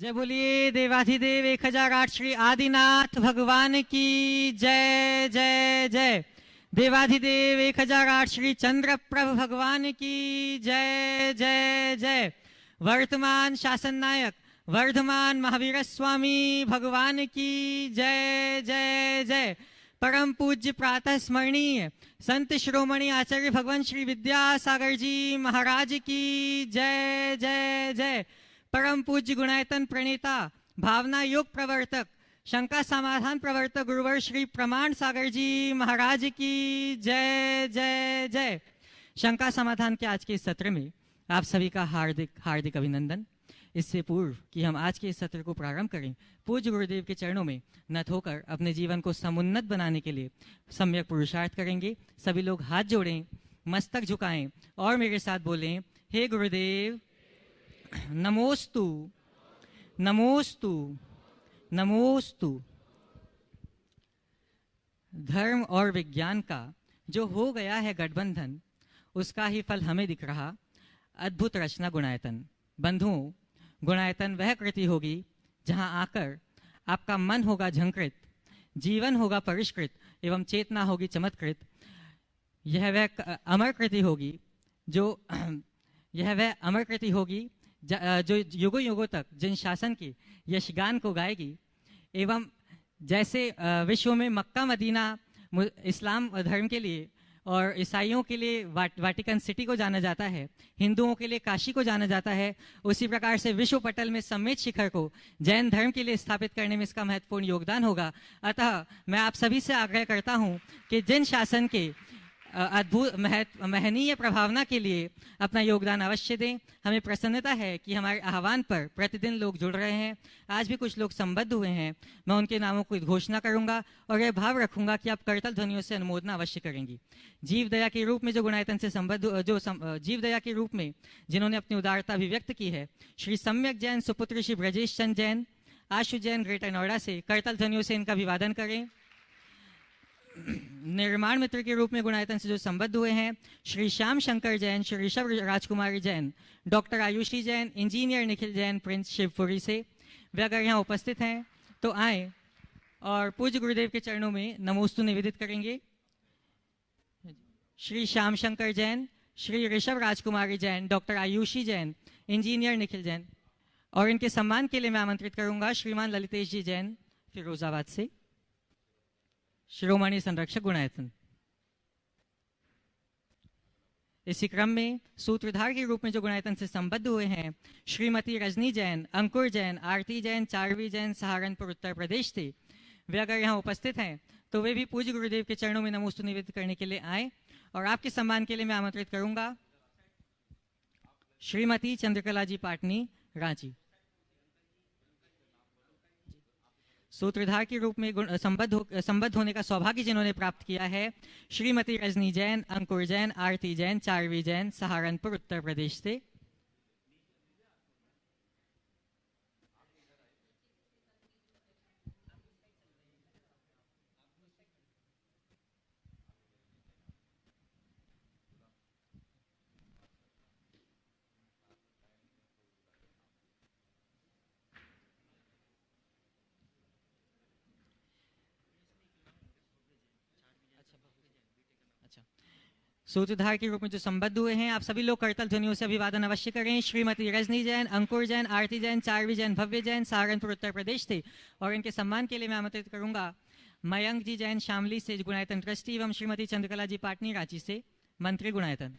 जय बोलिए देवाधिदेव 1008 श्री आदिनाथ भगवान की जय जय जय। देवाधिदेव 1008 श्री चंद्रप्रभ भगवान की जय जय जय। वर्तमान शासन नायक वर्धमान महावीर स्वामी भगवान की जय जय जय। परम पूज्य प्रातः स्मरणीय संत श्रोमणी आचार्य भगवान श्री विद्यासागर जी महाराज की जय जय जय। परम पूज्य गुणायतन प्रणेता भावना योग प्रवर्तक शंका समाधान प्रवर्तक गुरुवर श्री प्रमाण सागर जी महाराज की जय जय जय। शंका समाधान के आज के इस सत्र में आप सभी का हार्दिक हार्दिक अभिनंदन। इससे पूर्व कि हम आज के इस सत्र को प्रारंभ करें, पूज्य गुरुदेव के चरणों में नत होकर अपने जीवन को समुन्नत बनाने के लिए सम्यक पुरुषार्थ करेंगे। सभी लोग हाथ जोड़ें, मस्तक झुकाएं और मेरे साथ बोलें, हे गुरुदेव नमोस्तु नमोस्तु नमोस्तु। धर्म और विज्ञान का जो हो गया है गठबंधन, उसका ही फल हमें दिख रहा। अद्भुत रचना गुणायतन। बंधुओं, गुणायतन वह कृति होगी जहां आकर आपका मन होगा झंकृत, जीवन होगा परिष्कृत एवं चेतना होगी चमत्कृत। यह वह अमर कृति होगी जो युगों युगों तक जिन शासन की यशगान को गाएगी। एवं जैसे विश्व में मक्का मदीना इस्लाम धर्म के लिए और ईसाइयों के लिए वाटिकन सिटी को जाना जाता है, हिंदुओं के लिए काशी को जाना जाता है, उसी प्रकार से विश्व पटल में सम्मित शिखर को जैन धर्म के लिए स्थापित करने में इसका महत्वपूर्ण योगदान होगा। अतः मैं आप सभी से आग्रह करता हूं कि जिन शासन के अद्भुत महनीय प्रभावना के लिए अपना योगदान अवश्य दें। हमें प्रसन्नता है कि हमारे आह्वान पर प्रतिदिन लोग जुड़ रहे हैं। आज भी कुछ लोग संबद्ध हुए हैं। मैं उनके नामों की घोषणा करूंगा और यह भाव रखूंगा कि आप करतल ध्वनियों से अनुमोदना अवश्य करेंगी। जीव दया के रूप में जो गुणायतन से संबद्ध जीव दया के रूप में जिन्होंने अपनी उदारता अभिव्यक्त की है, श्री सम्यक जैन सुपुत्र श्री ब्रजेश चंद जैन, आशु जैन ग्रेटर नोएडा से करतल ध्वनियों से इनका अभिवादन करें। निर्माण मित्र के रूप में गुणायतन से जो संबद्ध हुए हैं, श्री श्याम शंकर जैन, श्री ऋषभ राजकुमारी Jain, doctor Ayushi Jain, engineer Nikhil Jain Prince Shivpuri से, वे अगर यहाँ उपस्थित हैं तो आए और पूज्य गुरुदेव के चरणों में नमोस्तु निवेदित करेंगे। श्री श्याम शंकर जैन, श्री ऋषभ राजकुमारी जैन, डॉक्टर आयुषी जैन, इंजीनियर निखिल जैन। और इनके सम्मान के लिए मैं आमंत्रित करूंगा श्रीमान ललितेश जी जैन फिरोजाबाद से, शिरोमणि संरक्षक गुणायतन। इसी क्रम में सूत्रधार के रूप में जो गुणायतन से संबद्ध हुए हैं, श्रीमती रजनी जैन, अंकुर जैन, आरती जैन, चारवी जैन सहारनपुर उत्तर प्रदेश से, वे अगर यहाँ उपस्थित हैं तो वे भी पूज्य गुरुदेव के चरणों में नमोस्तु निवेदित करने के लिए आए। और आपके सम्मान के लिए मैं आमंत्रित करूंगा श्रीमती चंद्रकला जी पाटनी रांची। सूत्रधार के रूप में संबद्ध होने का सौभाग्य जिन्होंने प्राप्त किया है, श्रीमती रजनी जैन, अंकुर जैन, आरती जैन, चारवी जैन सहारनपुर उत्तर प्रदेश से। सूत्रधार के रूप में जो संबद्ध हुए हैं, आप सभी लोग करतल ध्वनियों से अभिवादन अवश्य करें। श्रीमती रजनी जैन, अंकुर जैन, आरती जैन, चारवी जैन, भव्य जैन सहारनपुर उत्तर प्रदेश से। और इनके सम्मान के लिए मैं आमंत्रित करूंगा मयंक जी जैन शामली से गुणायतन ट्रस्टी एवं श्रीमती चंद्रकला जी पाटनी रांची से मंत्री गुणायतन।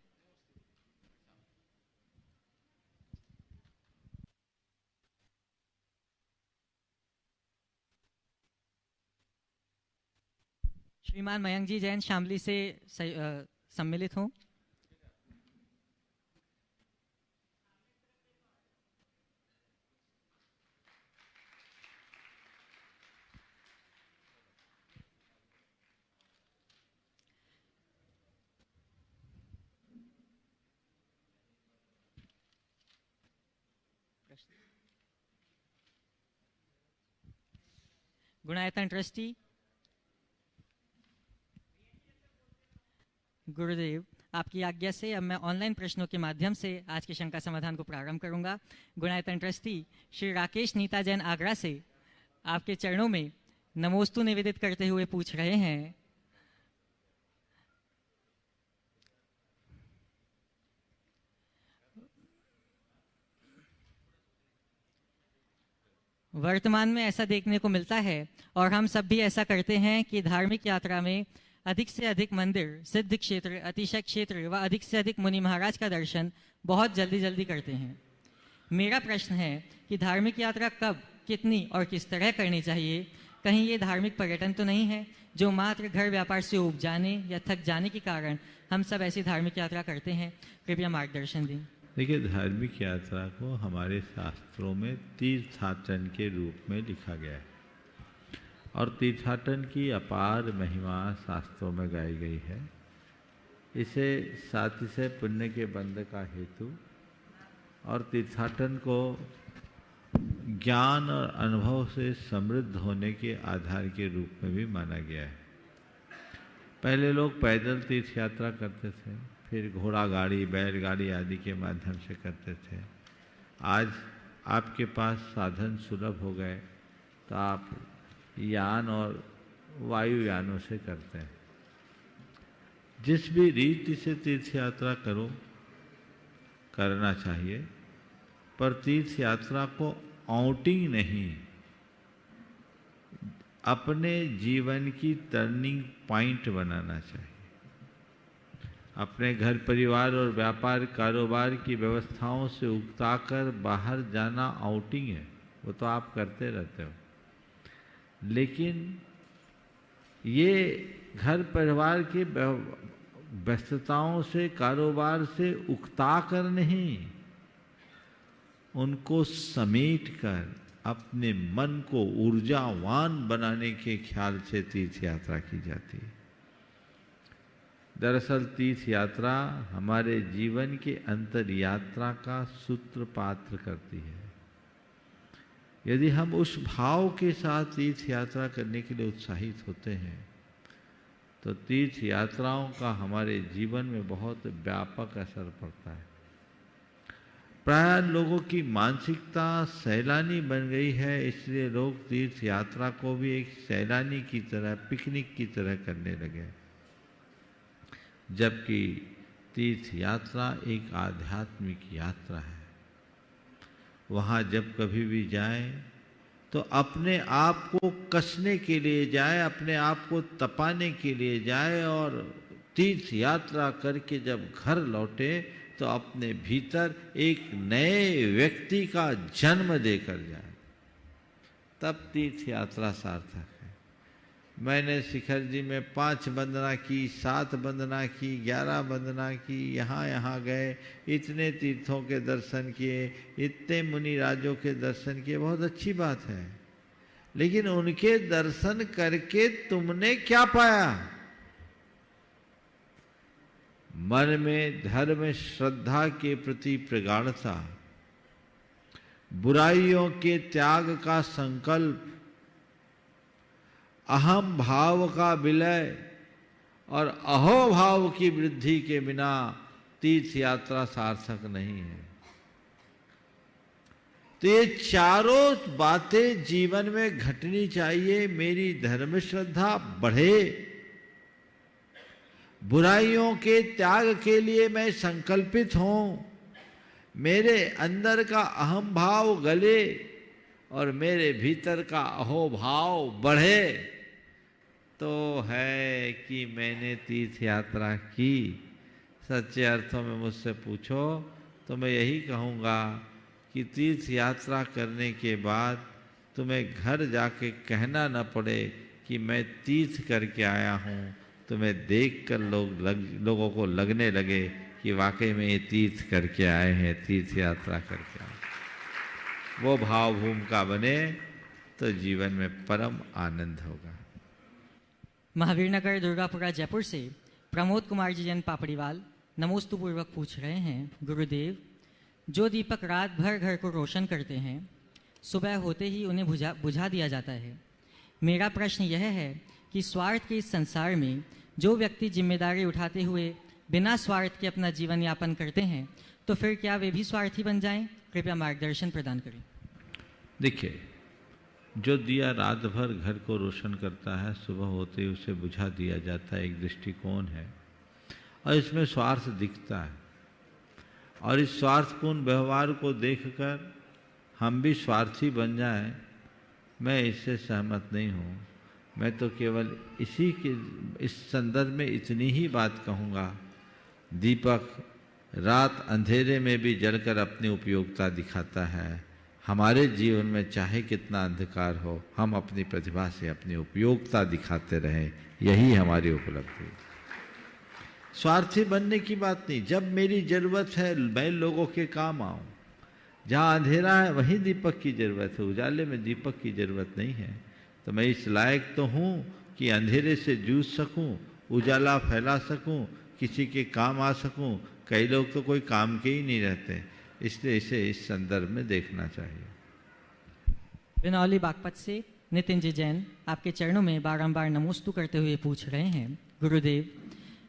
श्रीमान मयंक जी जैन शामली से सम्मिलित हूं। गुणायतन ट्रस्टी गुरुदेव, आपकी आज्ञा से अब मैं ऑनलाइन प्रश्नों के माध्यम से आज के शंका समाधान को प्रारंभ करूंगा। गुणायतन ट्रस्टी श्री राकेश नीता जैन आगरा से आपके चरणों में नमोस्तु निवेदित करते हुए पूछ रहे हैं, वर्तमान में ऐसा देखने को मिलता है और हम सब भी ऐसा करते हैं कि धार्मिक यात्रा में अधिक से अधिक मंदिर, सिद्ध क्षेत्र, अतिशय क्षेत्र व अधिक से अधिक मुनि महाराज का दर्शन बहुत जल्दी जल्दी करते हैं। मेरा प्रश्न है कि धार्मिक यात्रा कब, कितनी और किस तरह करनी चाहिए? कहीं ये धार्मिक पर्यटन तो नहीं है जो मात्र घर व्यापार से ऊब जाने या थक जाने के कारण हम सब ऐसी धार्मिक यात्रा करते हैं? कृपया मार्गदर्शन दें। देखिए, धार्मिक यात्रा को हमारे शास्त्रों में तीर्थाटन के रूप में लिखा गया है और तीर्थाटन की अपार महिमा शास्त्रों में गाई गई है। इसे सातिशय पुण्य के बंध का हेतु और तीर्थाटन को ज्ञान और अनुभव से समृद्ध होने के आधार के रूप में भी माना गया है। पहले लोग पैदल तीर्थ यात्रा करते थे, फिर घोड़ा गाड़ी, बैलगाड़ी आदि के माध्यम से करते थे। आज आपके पास साधन सुलभ हो गए तो आप यान और वायुयानों से करते हैं। जिस भी रीति से तीर्थ यात्रा करो, करना चाहिए, पर तीर्थ यात्रा को आउटिंग नहीं, अपने जीवन की टर्निंग पॉइंट बनाना चाहिए। अपने घर परिवार और व्यापार कारोबार की व्यवस्थाओं से उकताकर बाहर जाना आउटिंग है, वो तो आप करते रहते हो। लेकिन ये घर परिवार की व्यस्तताओं से, कारोबार से उकताकर नहीं, उनको समेट कर अपने मन को ऊर्जावान बनाने के ख्याल से तीर्थ यात्रा की जाती है। दरअसल तीर्थ यात्रा हमारे जीवन के अंतर यात्रा का सूत्रपात करती है। यदि हम उस भाव के साथ तीर्थ यात्रा करने के लिए उत्साहित होते हैं तो तीर्थ यात्राओं का हमारे जीवन में बहुत व्यापक असर पड़ता है। प्राय लोगों की मानसिकता सैलानी बन गई है, इसलिए लोग तीर्थ यात्रा को भी एक सैलानी की तरह, पिकनिक की तरह करने लगे, जबकि तीर्थ यात्रा एक आध्यात्मिक यात्रा है। वहाँ जब कभी भी जाएं तो अपने आप को कसने के लिए जाए, अपने आप को तपाने के लिए जाए और तीर्थ यात्रा करके जब घर लौटे तो अपने भीतर एक नए व्यक्ति का जन्म देकर जाए, तब तीर्थ यात्रा सार्थक है। मैंने शिखर जी में 5 वंदना की, 7 वंदना की, 11 वंदना की, यहाँ गए, इतने तीर्थों के दर्शन किए, इतने मुनि राजों के दर्शन किए, बहुत अच्छी बात है। लेकिन उनके दर्शन करके तुमने क्या पाया? मन में धर्म श्रद्धा के प्रति प्रगाढ़ता, बुराइयों के त्याग का संकल्प, अहम भाव का विलय और अहोभाव की वृद्धि के बिना तीर्थ यात्रा सार्थक नहीं है। तो ये चारों बातें जीवन में घटनी चाहिए। मेरी धर्म श्रद्धा बढ़े, बुराइयों के त्याग के लिए मैं संकल्पित हूं, मेरे अंदर का अहम भाव गले और मेरे भीतर का अहोभाव बढ़े, तो है कि मैंने तीर्थ यात्रा की। सच्चे अर्थों में मुझसे पूछो तो मैं यही कहूँगा कि तीर्थ यात्रा करने के बाद तुम्हें घर जाके कहना न पड़े कि मैं तीर्थ करके आया हूँ, तुम्हें देखकर लोगों को लगने लगे कि वाकई में ये तीर्थ करके आए हैं, तीर्थ यात्रा करके आए। वो भाव भूमिका बने तो जीवन में परम आनंद होगा। महावीर नगर दुर्गापुरा जयपुर से प्रमोद कुमार जी जैन पापड़ीवाल नमोस्तु पूर्वक पूछ रहे हैं, गुरुदेव, जो दीपक रात भर घर को रोशन करते हैं, सुबह होते ही उन्हें बुझा दिया जाता है। मेरा प्रश्न यह है कि स्वार्थ के इस संसार में जो व्यक्ति जिम्मेदारी उठाते हुए बिना स्वार्थ के अपना जीवन यापन करते हैं, तो फिर क्या वे भी स्वार्थी बन जाएं? कृपया मार्गदर्शन प्रदान करें। देखिए, जो दिया रात भर घर को रोशन करता है, सुबह होते ही उसे बुझा दिया जाता है, एक दृष्टिकोण है, और इसमें स्वार्थ दिखता है। और इस स्वार्थपूर्ण व्यवहार को देखकर हम भी स्वार्थी बन जाएं, मैं इससे सहमत नहीं हूँ। मैं तो केवल इस संदर्भ में इतनी ही बात कहूँगा, दीपक रात अंधेरे में भी जलकर अपनी उपयोगिता दिखाता है। हमारे जीवन में चाहे कितना अंधकार हो, हम अपनी प्रतिभा से अपनी उपयोगिता दिखाते रहें, यही हमारी उपलब्धि। स्वार्थी बनने की बात नहीं। जब मेरी जरूरत है मैं लोगों के काम आऊं। जहाँ अंधेरा है वहीं दीपक की जरूरत है, उजाले में दीपक की जरूरत नहीं है। तो मैं इस लायक तो हूँ कि अंधेरे से जूझ सकूं, उजाला फैला सकूं, किसी के काम आ सकूं। कई लोग तो कोई काम के ही नहीं रहते, इसलिए इसे इस संदर्भ में देखना चाहिए। बिनौली बागपत से नितिन जी जैन आपके चरणों में बारंबार नमोस्तु करते हुए पूछ रहे हैं, गुरुदेव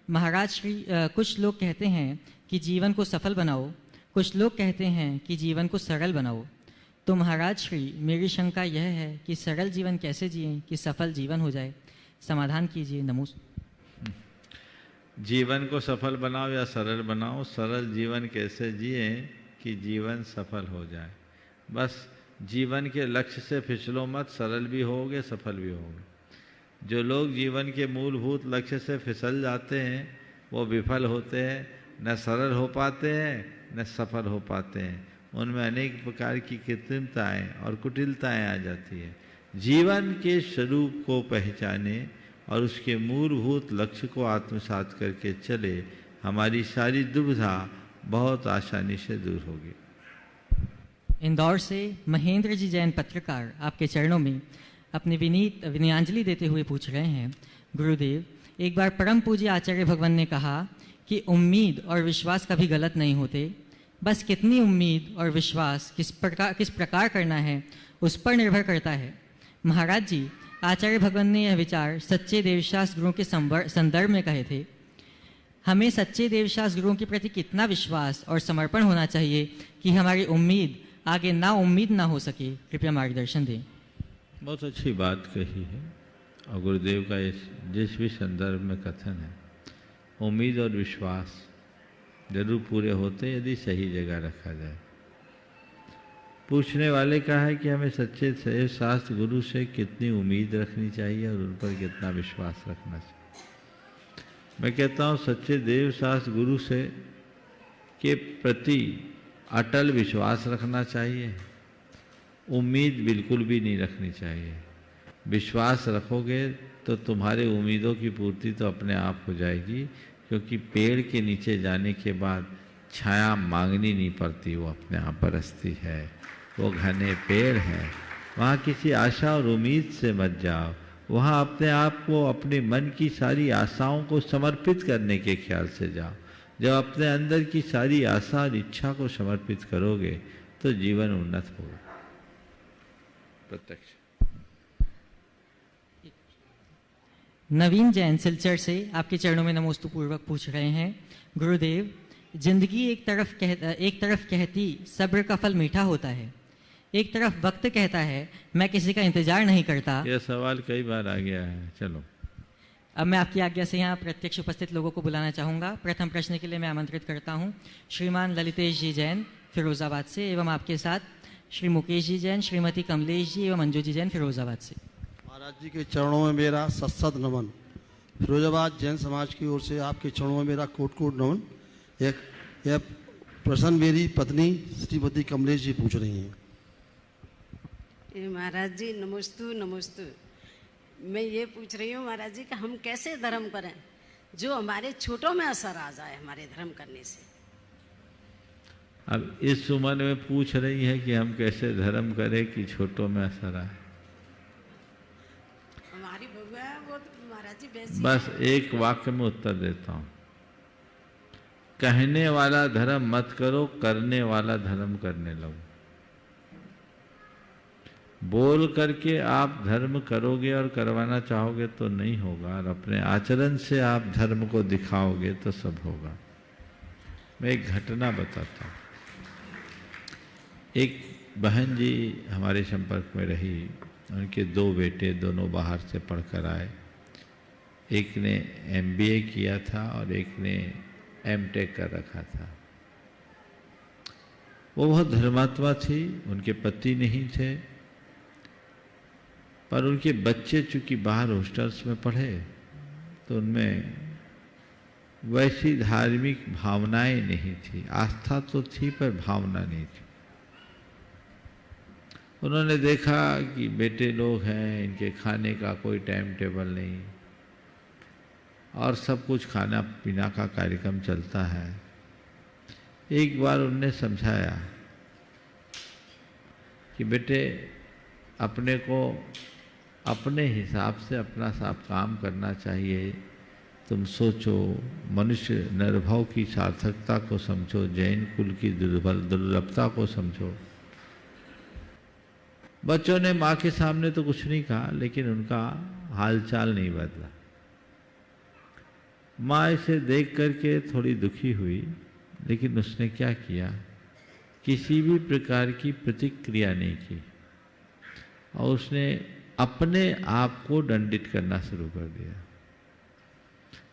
महाराज श्री कुछ लोग कहते हैं कि जीवन को सफल बनाओ, कुछ लोग कहते हैं कि जीवन को सरल बनाओ। तो महाराज श्री, मेरी शंका यह है कि सरल जीवन कैसे जिएं कि सफल जीवन हो जाए? समाधान कीजिए। नमोस्तु। जीवन को सफल बनाओ या सरल बनाओ, सरल जीवन कैसे जिए कि जीवन सफल हो जाए। बस जीवन के लक्ष्य से फिसलो मत, सरल भी होगे सफल भी होगे। जो लोग जीवन के मूलभूत लक्ष्य से फिसल जाते हैं वो विफल होते हैं, न सरल हो पाते हैं न सफल हो पाते हैं। उनमें अनेक प्रकार की कृत्रिमताएं और कुटिलताएं आ जाती है। जीवन के स्वरूप को पहचाने और उसके मूलभूत लक्ष्य को आत्मसात करके चले, हमारी सारी दुविधा बहुत आसानी से दूर होगी। इंदौर से महेंद्र जी जैन पत्रकार आपके चरणों में अपनी विनयांजलि देते हुए पूछ रहे हैं, गुरुदेव एक बार परम पूज्य आचार्य भगवान ने कहा कि उम्मीद और विश्वास कभी गलत नहीं होते, बस कितनी उम्मीद और विश्वास किस प्रकार करना है उस पर निर्भर करता है। महाराज जी, आचार्य भगवान ने यह विचार सच्चे देवशास्त्र गुरुओं के संदर्भ में कहे थे। हमें सच्चे देवशास्त्र गुरुओं के प्रति कितना विश्वास और समर्पण होना चाहिए कि हमारी उम्मीद आगे ना उम्मीद ना हो सके? कृपया मार्गदर्शन दें। बहुत अच्छी बात कही है, और गुरुदेव का जिस भी संदर्भ में कथन है, उम्मीद और विश्वास जरूर पूरे होते यदि सही जगह रखा जाए। पूछने वाले का है कि हमें सच्चे देव शास्त्र गुरु से कितनी उम्मीद रखनी चाहिए और उन पर कितना विश्वास रखना चाहिए। मैं कहता हूँ सच्चे देव शास्त्र गुरु से के प्रति अटल विश्वास रखना चाहिए, उम्मीद बिल्कुल भी नहीं रखनी चाहिए। विश्वास रखोगे तो तुम्हारे उम्मीदों की पूर्ति तो अपने आप हो जाएगी, क्योंकि पेड़ के नीचे जाने के बाद छाया मांगनी नहीं पड़ती, वो अपने आप बरसती है। वो घने पेड़ हैं, वहाँ किसी आशा और उम्मीद से मत जाओ। वहाँ अपने आप को, अपने मन की सारी आशाओं को समर्पित करने के ख्याल से जाओ। जब अपने अंदर की सारी आशा और इच्छा को समर्पित करोगे तो जीवन उन्नत होगा। प्रत्यक्ष। नवीन जैन सिलचर से आपके चरणों में नमोस्तु पूर्वक पूछ रहे हैं, गुरुदेव जिंदगी एक तरफ कहती सब्र का फल मीठा होता है, एक तरफ वक्त कहता है मैं किसी का इंतजार नहीं करता। यह सवाल कई बार आ गया है। चलो, अब मैं आपकी आज्ञा से यहाँ प्रत्यक्ष उपस्थित लोगों को बुलाना चाहूँगा। प्रथम प्रश्न के लिए मैं आमंत्रित करता हूँ श्रीमान ललितेश जी जैन फिरोजाबाद से, एवं आपके साथ श्री मुकेश जी जैन, श्रीमती कमलेश जी एवं मंजू जी जैन फिरोजाबाद से। महाराज जी के चरणों में मेरा सत्सद नमन। फिरोजाबाद जैन समाज की ओर से आपके चरणों में मेरा कोट कोट नमन। यह प्रश्न मेरी पत्नी श्रीमती कमलेश जी पूछ रही हैं। महाराज जी नमोस्तु नमोस्तु। मैं ये पूछ रही हूँ महाराज जी कि हम कैसे धर्म करें जो हमारे छोटों में असर आ जाए हमारे धर्म करने से। अब इस उम्र में पूछ रही है कि हम कैसे धर्म करें कि छोटों में असर आए। हमारी बउआ है वो तो महाराज जी वैसी बस एक वाक्य में उत्तर देता हूँ, कहने वाला धर्म मत करो, करने वाला धर्म करने लगो। बोल करके आप धर्म करोगे और करवाना चाहोगे तो नहीं होगा, और अपने आचरण से आप धर्म को दिखाओगे तो सब होगा। मैं एक घटना बताता हूँ। एक बहन जी हमारे संपर्क में रही, उनके 2 बेटे दोनों बाहर से पढ़कर आए। एक ने MBA किया था और एक ने M.Tech कर रखा था। वो बहुत धर्मात्मा थी, उनके पति नहीं थे, पर उनके बच्चे चूंकि बाहर हॉस्टल्स में पढ़े तो उनमें वैसी धार्मिक भावनाएं नहीं थी। आस्था तो थी पर भावना नहीं थी। उन्होंने देखा कि बेटे लोग हैं, इनके खाने का कोई टाइम टेबल नहीं और सब कुछ खाना पीना का कार्यक्रम चलता है। एक बार उनने समझाया कि बेटे अपने को अपने हिसाब से अपना सब काम करना चाहिए। तुम सोचो, मनुष्य निर्भव की सार्थकता को समझो, जैन कुल की दुर्लभता को समझो। बच्चों ने माँ के सामने तो कुछ नहीं कहा, लेकिन उनका हालचाल नहीं बदला। माँ इसे देख करके थोड़ी दुखी हुई, लेकिन उसने क्या किया, किसी भी प्रकार की प्रतिक्रिया नहीं की और उसने अपने आप को दंडित करना शुरू कर दिया।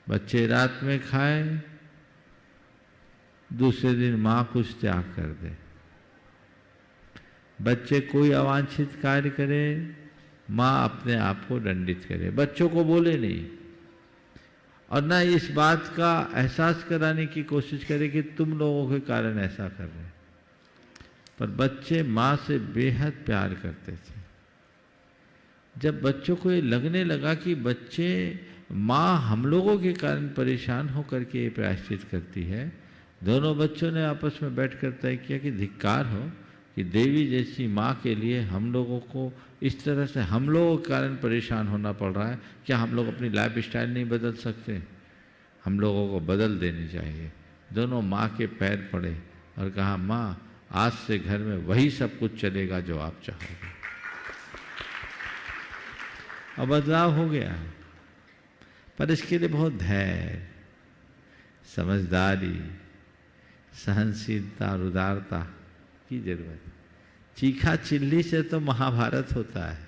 बच्चे रात में खाए, दूसरे दिन माँ कुछ त्याग कर दे। बच्चे कोई अवांछित कार्य करे, माँ अपने आप को दंडित करे। बच्चों को बोले नहीं और ना इस बात का एहसास कराने की कोशिश करे कि तुम लोगों के कारण ऐसा कर रहे हैं। पर बच्चे माँ से बेहद प्यार करते थे। जब बच्चों को ये लगने लगा कि बच्चे माँ हम लोगों के कारण परेशान होकर के ये प्रायश्चित करती है, दोनों बच्चों ने आपस में बैठकर तय किया कि धिक्कार हो कि देवी जैसी माँ के लिए हम लोगों को इस तरह से हम लोगों के कारण परेशान होना पड़ रहा है। क्या हम लोग अपनी लाइफ स्टाइल नहीं बदल सकते? हम लोगों को बदल देनी चाहिए। दोनों माँ के पैर पड़े और कहा, माँ आज से घर में वही सब कुछ चलेगा जो आप चाहोगे। अब बदलाव हो गया, पर इसके लिए बहुत धैर्य, समझदारी, सहनशीलता और उदारता की जरूरत है। चीखा चिल्ली से तो महाभारत होता है।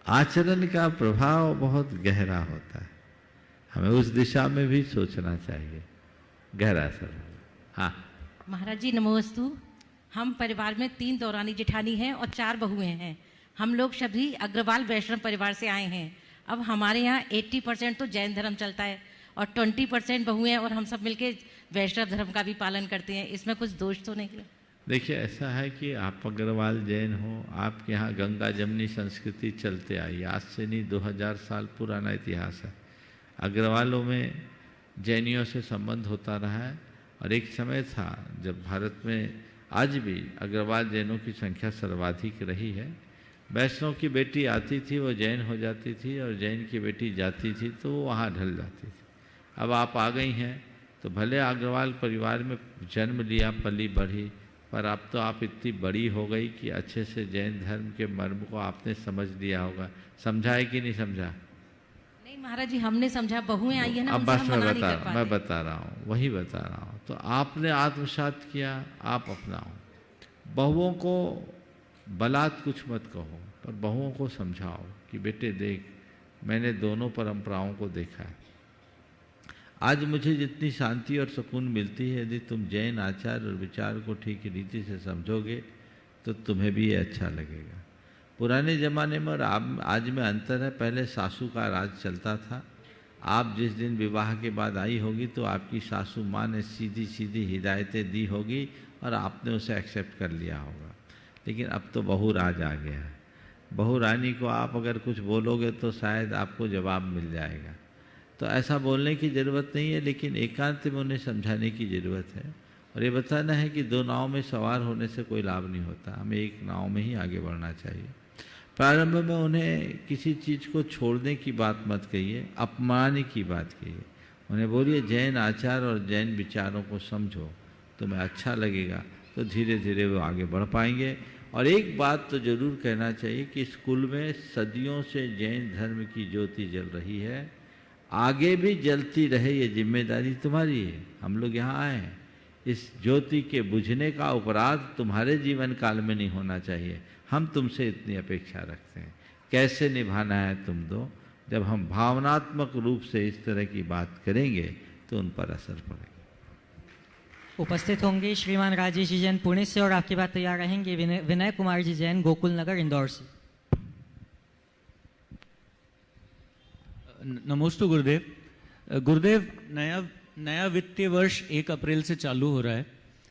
आचरण का प्रभाव बहुत गहरा होता है। हमें उस दिशा में भी सोचना चाहिए, गहरा असर। हाँ महाराज जी नमोस्तु। हम परिवार में 3 दौरानी जेठानी हैं और 4 बहुएं हैं। हम लोग सभी अग्रवाल वैष्णव परिवार से आए हैं। अब हमारे यहाँ 80% तो जैन धर्म चलता है और 20% बहुएं और हम सब मिलके वैष्णव धर्म का भी पालन करते हैं। इसमें कुछ दोष तो नहीं? देखिए, ऐसा है कि आप अग्रवाल जैन हो, आपके यहाँ गंगा जमनी संस्कृति चलते आई। आज से नहीं, 2000 साल पुराना इतिहास है। अग्रवालों में जैनियों से संबंध होता रहा है और एक समय था जब भारत में आज भी अग्रवाल जैनों की संख्या सर्वाधिक रही है। वैष्णव की बेटी आती थी, वो जैन हो जाती थी, और जैन की बेटी जाती थी तो वो वहाँ ढल जाती थी। अब आप आ गई हैं तो भले अग्रवाल परिवार में जन्म लिया, पली बढ़ी, पर अब तो आप इतनी बड़ी हो गई कि अच्छे से जैन धर्म के मर्म को आपने समझ लिया होगा। समझा है कि नहीं समझा? नहीं महाराज जी, हमने समझा। बहुएं आई है ना, अब उनसे बस हम मैं मना नहीं कर पाते। बता रहा हूँ, वही बता रहा हूँ। तो आपने आत्मसात किया, आप अपनाओ। बहुओं को बलात् कुछ मत कहो, पर बहुओं को समझाओ कि बेटे देख, मैंने दोनों परंपराओं को देखा है। आज मुझे जितनी शांति और सुकून मिलती है, यदि तुम जैन आचार और विचार को ठीक रीति से समझोगे तो तुम्हें भी ये अच्छा लगेगा। पुराने ज़माने में और आज में अंतर है। पहले सासू का राज चलता था। आप जिस दिन विवाह के बाद आई होगी तो आपकी सासू माँ ने सीधी सीधी हिदायतें दी होगी और आपने उसे एक्सेप्ट कर लिया होगा। लेकिन अब तो बहू राज आ गया है। बहू रानी को आप अगर कुछ बोलोगे तो शायद आपको जवाब मिल जाएगा। तो ऐसा बोलने की ज़रूरत नहीं है, लेकिन एकांत में उन्हें समझाने की ज़रूरत है और ये बताना है कि 2 नाव में सवार होने से कोई लाभ नहीं होता। हमें एक नाव में ही आगे बढ़ना चाहिए। प्रारंभ में उन्हें किसी चीज़ को छोड़ने की बात मत कहिए, अपमानने की बात कहिए। उन्हें बोलिए जैन आचार और जैन विचारों को समझो, तुम्हें अच्छा लगेगा तो धीरे धीरे वो आगे बढ़ पाएंगे और एक बात तो जरूर कहना चाहिए कि स्कूल में सदियों से जैन धर्म की ज्योति जल रही है, आगे भी जलती रहे, ये जिम्मेदारी तुम्हारी है। हम लोग यहाँ आए हैं, इस ज्योति के बुझने का अपराध तुम्हारे जीवन काल में नहीं होना चाहिए। हम तुमसे इतनी अपेक्षा रखते हैं। कैसे निभाना है तुम दो। जब हम भावनात्मक रूप से इस तरह की बात करेंगे तो उन पर असर पड़ेगा। उपस्थित होंगे श्रीमान राजेश जी जैन पुणे से, और आपके बाद तैयार रहेंगे विनय कुमार जी जैन गोकुल नगर इंदौर से। नमोस्तु गुरुदेव। गुरुदेव, नया वित्तीय वर्ष 1 अप्रैल से चालू हो रहा है।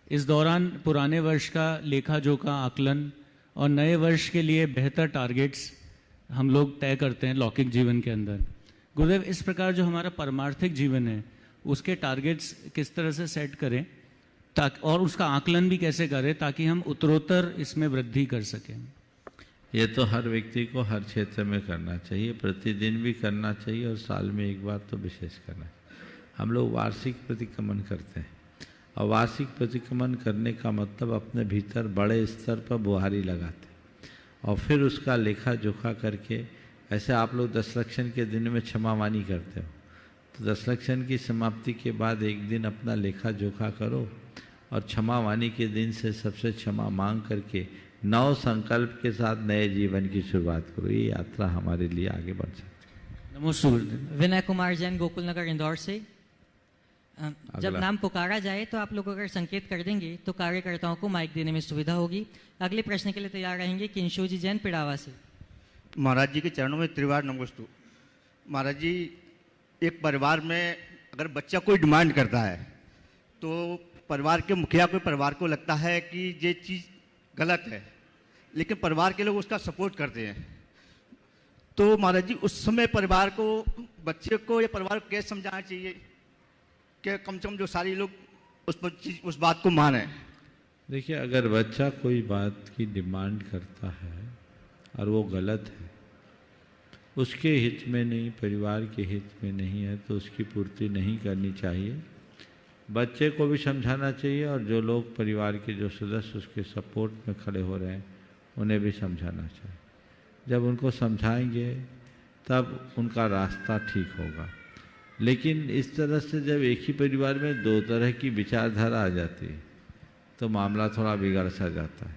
इस दौरान पुराने वर्ष का लेखा जोखा आकलन और नए वर्ष के लिए बेहतर टारगेट्स हम लोग तय करते हैं लौकिक जीवन के अंदर। गुरुदेव, इस प्रकार जो हमारा परमार्थिक जीवन है उसके टारगेट्स किस तरह से सेट करें और उसका आकलन भी कैसे करें ताकि हम उत्तरोत्तर इसमें वृद्धि कर सकें? ये तो हर व्यक्ति को हर क्षेत्र में करना चाहिए, प्रतिदिन भी करना चाहिए और साल में एक बार तो विशेष करना चाहिए। हम लोग वार्षिक प्रतिक्रमण करते हैं और वार्षिक प्रतिक्रमण करने का मतलब अपने भीतर बड़े स्तर पर बुहारी लगाते हैं और फिर उसका लेखा जोखा करके, ऐसे आप लोग दशलक्षण के दिन में क्षमावानी करते हो, तो दशलक्षण की समाप्ति के बाद एक दिन अपना लेखा जोखा करो और क्षमावानी के दिन से सबसे क्षमा मांग करके नव संकल्प के साथ नए जीवन की शुरुआत करो। ये यात्रा हमारे लिए आगे बढ़ सकती है। नमस्ते गुरुदेव। विनय कुमार जैन गोकुल नगर इंदौर से। जब अगला। नाम पुकारा जाए तो आप लोग अगर संकेत कर देंगे तो कार्यकर्ताओं को माइक देने में सुविधा होगी। अगले प्रश्न के लिए तैयार रहेंगे किंशु जी जैन पिड़ावा से। महाराज जी के चरणों में त्रिवार नमस्तु। महाराज जी, एक परिवार में अगर बच्चा कोई डिमांड करता है तो परिवार के मुखिया को, परिवार को लगता है कि ये चीज़ गलत है, लेकिन परिवार के लोग उसका सपोर्ट करते हैं। तो महाराज जी, उस समय परिवार को, बच्चे को या परिवार को कैसे समझाना चाहिए कि कम से कम जो सारे लोग उस बात को माने? देखिए, अगर बच्चा कोई बात की डिमांड करता है और वो गलत है, उसके हित में नहीं, परिवार के हित में नहीं है, तो उसकी पूर्ति नहीं करनी चाहिए। बच्चे को भी समझाना चाहिए और जो लोग परिवार के जो सदस्य उसके सपोर्ट में खड़े हो रहे हैं उन्हें भी समझाना चाहिए। जब उनको समझाएंगे तब उनका रास्ता ठीक होगा। लेकिन इस तरह से जब एक ही परिवार में दो तरह की विचारधारा आ जाती है तो मामला थोड़ा बिगड़ सा जाता है।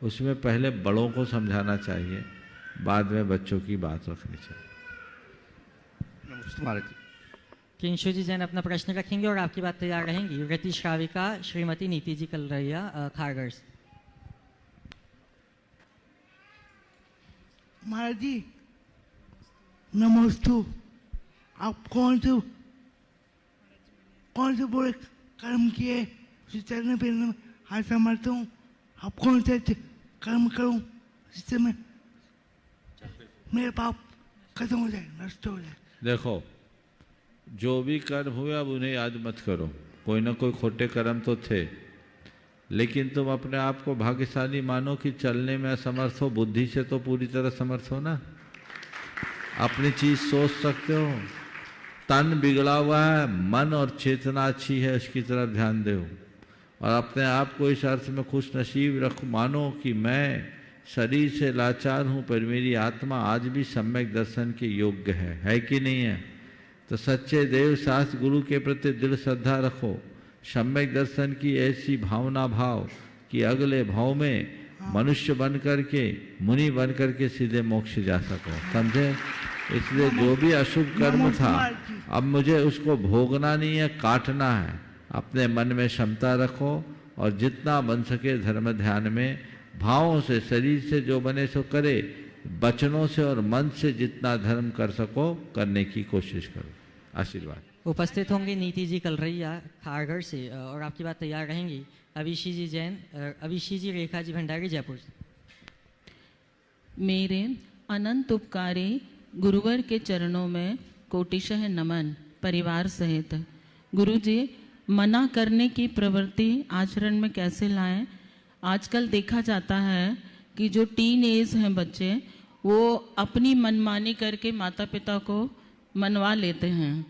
उसमें पहले बड़ों को समझाना चाहिए, बाद में बच्चों की बात रखनी चाहिए। नमस्ते महाराज जी। किंशु जी जैन अपना प्रश्न रखेंगे और आपकी बात तैयार रहेंगी वृत्ति श्राविका श्रीमती नीति जी कलरैया खारगढ़ से। महाराज जी नमस्तु। आप कौन से बुरे कर्म किए उसे चलने फिरने में हाथ संभालता हूँ? आप कौन से कर्म करूँ जिससे मैं मेरे पाप खत्म हो जाए, नष्ट हो जाए? देखो, जो भी कर्म हुए अब उन्हें याद मत करो। कोई ना कोई खोटे कर्म तो थे, लेकिन तुम अपने आप को भाग्यशाली मानो कि चलने में असमर्थ हो, बुद्धि से तो पूरी तरह समर्थ हो ना। अपनी चीज सोच सकते हो। तन बिगड़ा हुआ है, मन और चेतना अच्छी है, उसकी तरफ ध्यान दो और अपने आप को इस अर्थ में खुश नसीब रख मानो कि मैं शरीर से लाचार हूँ पर मेरी आत्मा आज भी सम्यक दर्शन के योग्य है कि नहीं है? तो सच्चे देव शास्त्र गुरु के प्रति दृढ़ श्रद्धा रखो, सम्यक दर्शन की ऐसी भावना भाव कि अगले भाव में मनुष्य बन करके, मुनि बन करके सीधे मोक्ष जा सको। समझे? इसलिए जो भी अशुभ कर्म था अब मुझे उसको भोगना नहीं है, काटना है। अपने मन में क्षमता रखो और जितना बन सके धर्म ध्यान में भावों से, शरीर से जो बने सो करे, वचनों से और मन से जितना धर्म कर सको करने की कोशिश करो। आशीर्वाद। उपस्थित होंगे नीति जी कलरैया खारगढ़ से और आपकी बात तैयार रहेंगी अविशी जी जैन, अविशी जी रेखा जी भंडारी जयपुर से। मेरे अनंत उपकारी गुरुवर के चरणों में कोटिशः नमन परिवार सहित। गुरु जी, मना करने की प्रवृत्ति आचरण में कैसे लाएं? आजकल देखा जाता है कि जो टीन एज हैं बच्चे, वो अपनी मनमानी करके माता पिता को मनवा लेते हैं।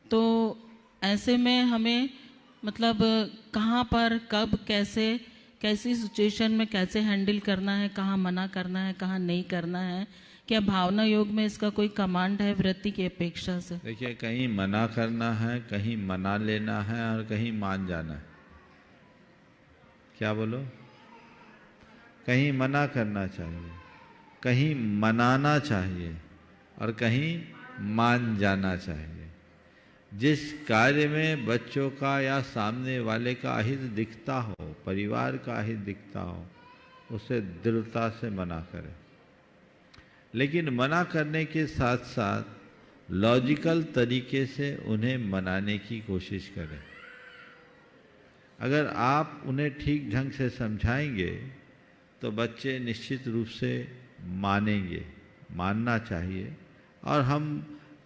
तो ऐसे में हमें मतलब कहाँ पर, कब, कैसे कैसी सिचुएशन में कैसे हैंडल करना है, कहाँ मना करना है, कहाँ नहीं करना है? क्या भावना योग में इसका कोई कमांड है वृत्ति की अपेक्षा से? देखिए, कहीं मना करना है, कहीं मना लेना है और कहीं मान जाना है। क्या बोलो? कहीं मना करना चाहिए, कहीं मनाना चाहिए और कहीं मान जाना चाहिए। जिस कार्य में बच्चों का या सामने वाले का अहित दिखता हो, परिवार का अहित दिखता हो, उसे दृढ़ता से मना करें। लेकिन मना करने के साथ साथ लॉजिकल तरीके से उन्हें मनाने की कोशिश करें। अगर आप उन्हें ठीक ढंग से समझाएंगे तो बच्चे निश्चित रूप से मानेंगे, मानना चाहिए। और हम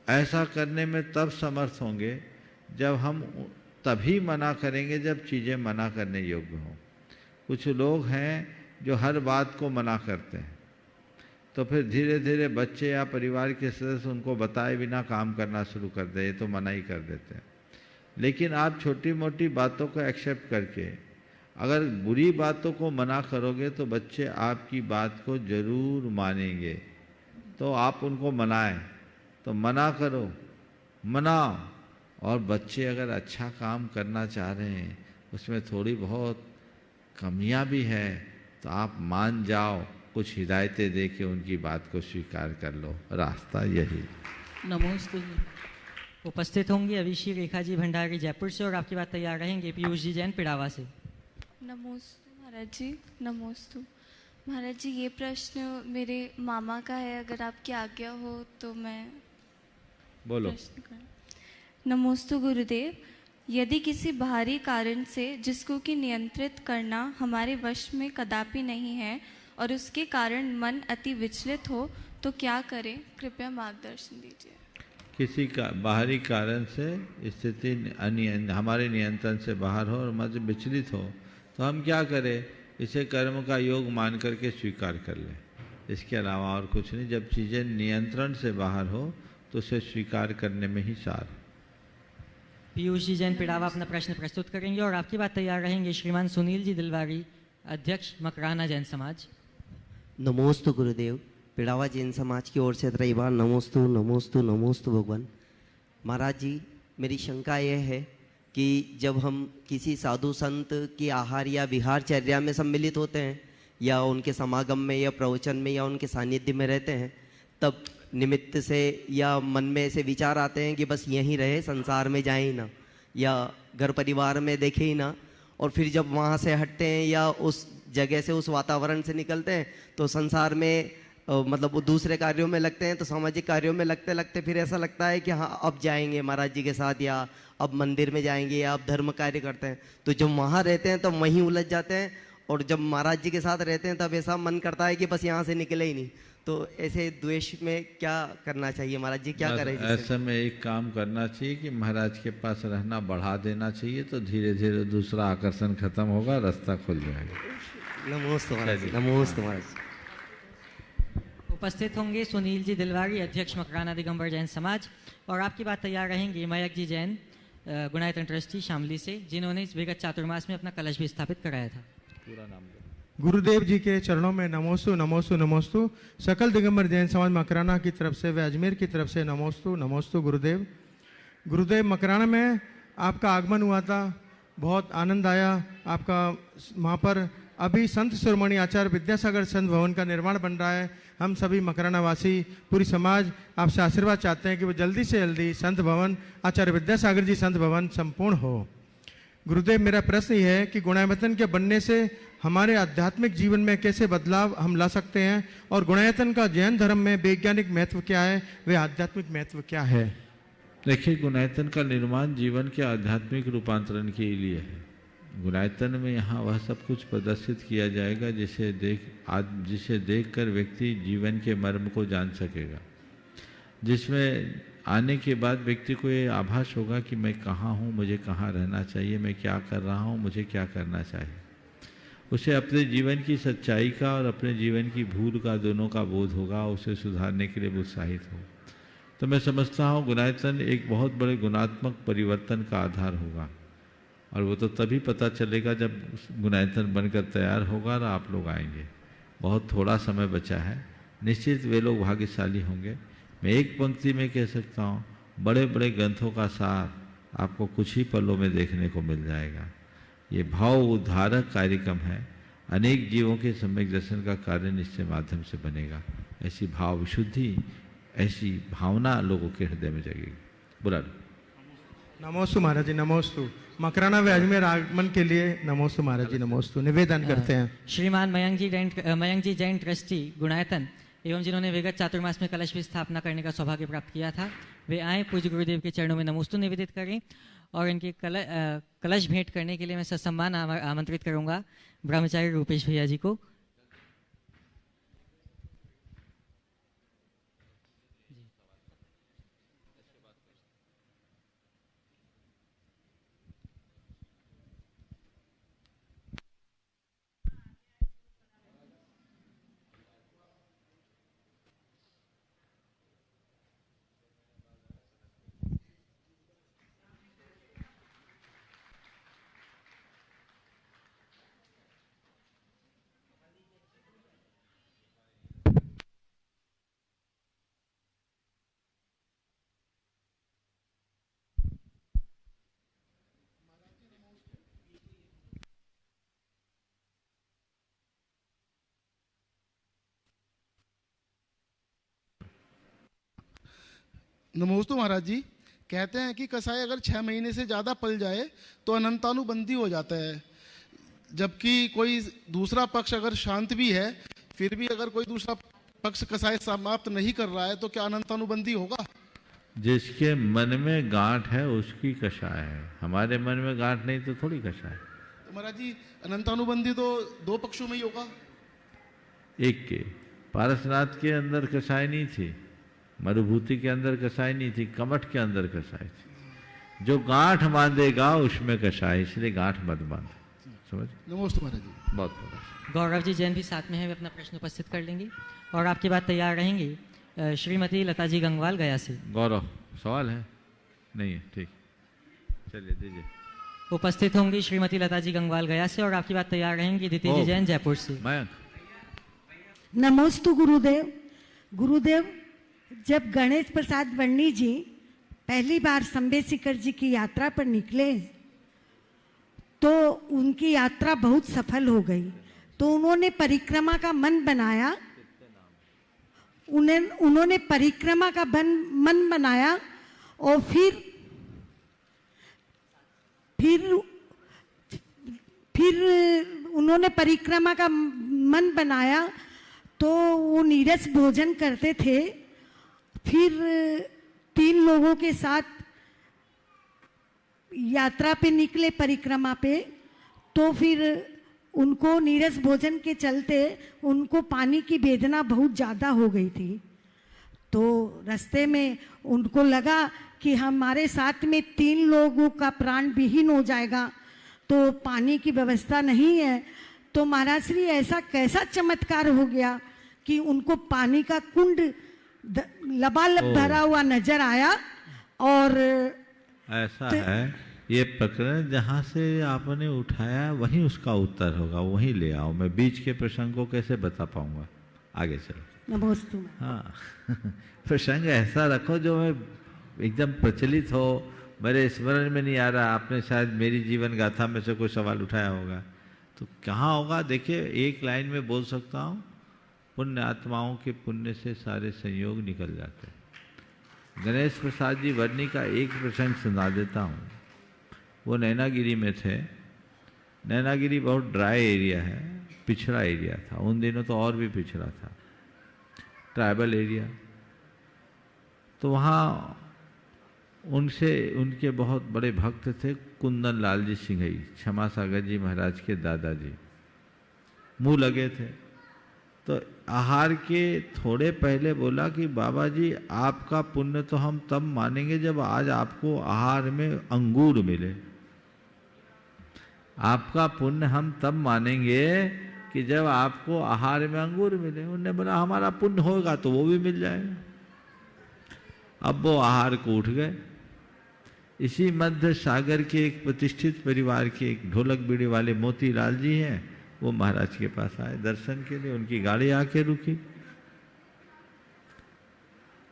ऐसा करने में तब समर्थ होंगे जब हम तभी मना करेंगे जब चीज़ें मना करने योग्य हों। कुछ लोग हैं जो हर बात को मना करते हैं, तो फिर धीरे धीरे बच्चे या परिवार के सदस्य उनको बताए बिना काम करना शुरू कर दे, तो मना ही कर देते हैं। लेकिन आप छोटी मोटी बातों को एक्सेप्ट करके अगर बुरी बातों को मना करोगे तो बच्चे आपकी बात को जरूर मानेंगे। तो आप उनको मनाएं, तो मना करो, मनाओ। और बच्चे अगर अच्छा काम करना चाह रहे हैं, उसमें थोड़ी बहुत कमियां भी है, तो आप मान जाओ, कुछ हिदायतें दे के उनकी बात को स्वीकार कर लो। रास्ता यही। नमोस्तु जी। उपस्थित होंगे अविशी रेखा जी भंडारी जयपुर से और आपकी बात तैयार रहेंगे पीयूष जी जैन पिड़ावा से। नमोस्तु महाराज जी, नमोस्तु महाराज जी। ये प्रश्न मेरे मामा का है, अगर आपकी आज्ञा हो तो मैं बोलो। प्रश्न करूं। नमोस्तु गुरुदेव। यदि किसी बाहरी कारण से जिसको कि नियंत्रित करना हमारे वश में कदापि नहीं है और उसके कारण मन अति विचलित हो तो क्या करें? कृपया मार्गदर्शन दीजिए। किसी का बाहरी कारण से स्थिति हमारे नियंत्रण से बाहर हो और मन विचलित हो तो हम क्या करें? इसे कर्म का योग मान करके स्वीकार कर लें। इसके अलावा और कुछ नहीं। जब चीज़ें नियंत्रण से बाहर हो तो उसे स्वीकार करने में ही सार। पीयूष जी जैन पिड़ावा अपना प्रश्न प्रस्तुत करेंगे और आपकी बात तैयार रहेंगे श्रीमान सुनील जी दिलवारी, अध्यक्ष मकराना जैन समाज। नमोस्तु गुरुदेव। पिड़ावा जैन समाज की ओर से त्रय बार नमोस्तु नमोस्तु नमोस्तु भगवान। महाराज जी, मेरी शंका यह है कि जब हम किसी साधु संत की आहार या विहारचर्या में सम्मिलित होते हैं या उनके समागम में या प्रवचन में या उनके सानिध्य में रहते हैं, तब निमित्त से या मन में ऐसे विचार आते हैं कि बस यहीं रहे, संसार में जाए ही ना, या घर परिवार में देखे ही ना। और फिर जब वहाँ से हटते हैं या उस जगह से, उस वातावरण से निकलते हैं तो संसार में मतलब वो दूसरे कार्यों में लगते हैं, तो सामाजिक कार्यों में लगते लगते फिर ऐसा लगता है कि हाँ अब जाएंगे महाराज जी के साथ, या अब मंदिर में जाएंगे, या अब धर्म कार्य करते हैं। तो जब वहाँ रहते हैं तब वहीं उलझ जाते हैं, और जब महाराज जी के साथ रहते हैं तब ऐसा मन करता है कि बस यहाँ से निकले ही नहीं। तो ऐसे द्वेष में क्या करना चाहिए महाराज जी, क्या करें? ऐसे में एक काम करना चाहिए कि महाराज के पास रहना बढ़ा देना चाहिए, तो धीरे धीरे दूसरा आकर्षण खत्म होगा, रास्ता खुल जाएगा। नमोस्तु महाराज जी, नमोस्तु महाराज। उपस्थित होंगे सुनील जी दिलवारी, अध्यक्ष मकराना दिगंबर जैन समाज और आपकी बात तैयार रहेंगे मयक जी जैन, गुणायतन ट्रस्टी शामली से, जिन्होंने इस विगत चातुर्मास में अपना कलश भी स्थापित कराया था। पूरा नाम दो। गुरुदेव जी के चरणों में नमोस्तु नमोस्तु नमोस्तु। सकल दिगंबर जैन समाज मकराना की तरफ से व अजमेर की तरफ से नमोस्तु नमोस्तु गुरुदेव। गुरुदेव, मकराना में आपका आगमन हुआ था, बहुत आनंद आया आपका। वहाँ पर अभी संत शिरोमणि आचार्य विद्यासागर संत भवन का निर्माण बन रहा है। हम सभी मकराना वासी, पूरी समाज आपसे आशीर्वाद चाहते हैं कि वो जल्दी से जल्दी संत भवन, आचार्य विद्यासागर जी संत भवन संपूर्ण हो। गुरुदेव, मेरा प्रश्न यह है कि गुणायतन के बनने से हमारे आध्यात्मिक जीवन में कैसे बदलाव हम ला सकते हैं, और गुणायतन का जैन धर्म में वैज्ञानिक महत्व क्या है, वे आध्यात्मिक महत्व क्या है? देखिए, गुणायतन का निर्माण जीवन के आध्यात्मिक रूपांतरण के लिए है। गुणायतन में यहाँ वह सब कुछ प्रदर्शित किया जाएगा जिसे देखकर व्यक्ति जीवन के मर्म को जान सकेगा, जिसमें आने के बाद व्यक्ति को ये आभास होगा कि मैं कहाँ हूँ, मुझे कहाँ रहना चाहिए, मैं क्या कर रहा हूँ, मुझे क्या करना चाहिए। उसे अपने जीवन की सच्चाई का और अपने जीवन की भूल का, दोनों का बोध होगा, उसे सुधारने के लिए उत्साहित हो। तो मैं समझता हूँ गुणायतन एक बहुत बड़े गुणात्मक परिवर्तन का आधार होगा। और वो तो तभी पता चलेगा जब गुणायतन बनकर तैयार होगा और आप लोग आएंगे। बहुत थोड़ा समय बचा है, निश्चित वे लोग भाग्यशाली होंगे। मैं एक पंक्ति में कह सकता हूँ, बड़े बड़े ग्रंथों का सार आपको कुछ ही पलों में देखने को मिल जाएगा। ये भाव उद्धारक कार्यक्रम है, अनेक जीवों के सम्यक दर्शन का कार्य निश्चय माध्यम से बनेगा। ऐसी भाव विशुद्धि, ऐसी भावना लोगों के हृदय में जगेगी। बुला लो। नमोस्तु महाराज जी, नमोस्तु। मकराना व्याज में आगमन के लिए नमोस्तु महाराज जी, नमोस्तु। निवेदन करते हैं। श्रीमान मयंक जी जैन ट्रस्टी गुणायतन एवं जिन्होंने विगत चातुर्मास में कलश की स्थापना करने का सौभाग्य प्राप्त किया था, वे आए पूज्य गुरुदेव के चरणों में नमोस्तु निवेदित करें। और इनके कलश भेंट करने के लिए मैं ससम्मान आमंत्रित करूंगा ब्रह्मचारी रूपेश भैया जी को। नमोस्तु महाराज जी। कहते हैं कि कसाई अगर 6 महीने से ज़्यादा पल जाए तो अनंतानुबंधी हो जाता है, जबकि कोई दूसरा पक्ष अगर शांत भी है फिर भी अगर कोई दूसरा पक्ष कसाई समाप्त नहीं कर रहा है तो क्या अनंतानुबंधी होगा? जिसके मन में गांठ है उसकी कषाय है, हमारे मन में गांठ नहीं तो थोड़ी कषाय। तो महाराज जी अनंतानुबंधी तो 2 पक्षों में ही होगा। एक के पारसनाथ के अंदर कषाय नहीं थी, मरुभूति के अंदर कसाई नहीं थी, कमठ के अंदर कसाई थी। जो गांठ बांधेगा उसमें कसाई, इसलिए गांठ मत बांध। समझ? नमस्ते महाराज जी। बहुत बहुत। गौरव जी जैन भी साथ में है, वे अपना प्रश्न उपस्थित कर लेंगे और आपके बाद तैयार रहेंगे श्रीमती लता जी गंगवाल गया से। गौरव सवाल है? नहीं है, ठीक, चलिए दीजिए। उपस्थित होंगी श्रीमती लता जी गंगवाल गया से और आपकी बात तैयार रहेंगी दिति जी जैन जयपुर से। मयंक। नमोस्तु गुरुदेव। गुरुदेव, जब गणेश प्रसाद वर्णी जी पहली बार संबेसिकर जी की यात्रा पर निकले तो उनकी यात्रा बहुत सफल हो गई, तो उन्होंने परिक्रमा का मन बनाया। उन्होंने परिक्रमा का मन बनाया और फिर उन्होंने परिक्रमा का मन बनाया तो वो नीरस भोजन करते थे। फिर 3 लोगों के साथ यात्रा पे निकले परिक्रमा पे, तो फिर उनको नीरस भोजन के चलते उनको पानी की वेदना बहुत ज़्यादा हो गई थी। तो रास्ते में उनको लगा कि हमारे साथ में 3 लोगों का प्राण विहीन हो जाएगा, तो पानी की व्यवस्था नहीं है। तो महाराज श्री ऐसा कैसा चमत्कार हो गया कि उनको पानी का कुंड लबालब भरा हुआ नजर आया। और ऐसा है, ये प्रकरण जहाँ से आपने उठाया वहीं उसका उत्तर होगा, वहीं ले आओ। मैं बीच के प्रसंग को कैसे बता पाऊंगा? आगे चलो। नमस्ते। हाँ प्रसंग ऐसा रखो जो मैं एकदम प्रचलित हो, मेरे स्मरण में नहीं आ रहा। आपने शायद मेरी जीवन गाथा में से कोई सवाल उठाया होगा, तो कहाँ होगा? देखिए, एक लाइन में बोल सकता हूँ, पुण्य आत्माओं के पुण्य से सारे संयोग निकल जाते हैं। गणेश प्रसाद जी वर्णी का एक प्रसंग सुना देता हूँ। वो नैनागिरी में थे। नैनागिरी बहुत ड्राई एरिया है, पिछड़ा एरिया था, उन दिनों तो और भी पिछड़ा था, ट्राइबल एरिया। तो वहाँ उनके बहुत बड़े भक्त थे कुंदन लाल जी सिंघई, क्षमा सागर जी महाराज के दादाजी, मुँह लगे थे। तो आहार के थोड़े पहले बोला कि बाबा जी आपका पुण्य तो हम तब मानेंगे जब आज आपको आहार में अंगूर मिले। आपका पुण्य हम तब मानेंगे कि जब आपको आहार में अंगूर मिले। उन्होंने बोला हमारा पुण्य होगा तो वो भी मिल जाएगा। अब वो आहार को उठ गए, इसी मध्य सागर के एक प्रतिष्ठित परिवार के एक ढोलक बीड़ी वाले मोतीलाल जी हैं, वो महाराज के पास आए दर्शन के लिए। उनकी गाड़ी आके रुकी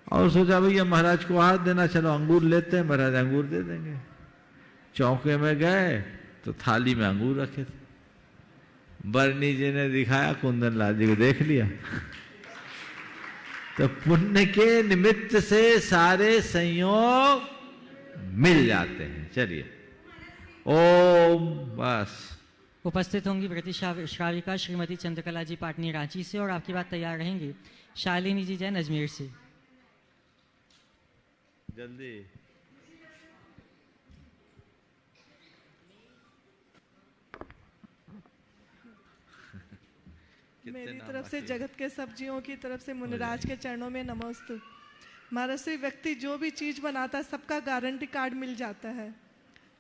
और सोचा भैया महाराज को हाथ देना, चलो अंगूर लेते हैं, महाराज अंगूर दे देंगे। चौके में गए तो थाली में अंगूर रखे थे। बरनी जी ने दिखाया, कुंदन लाल जी को देख लिया। तो पुण्य के निमित्त से सारे संयोग मिल जाते हैं। चलिए ओम। बस उपस्थित होंगी व्रती श्राविका श्रीमती चंद्रकला जी पाटनी रांची से, और आपकी बात तैयार रहेंगी शालिनी जी जैन अजमेर से। जल्दी। मेरी तरफ से जगत के सब जीवों की तरफ से मुनिराज के चरणों में नमोस्तु। महाराज से व्यक्ति जो भी चीज बनाता है सबका गारंटी कार्ड मिल जाता है,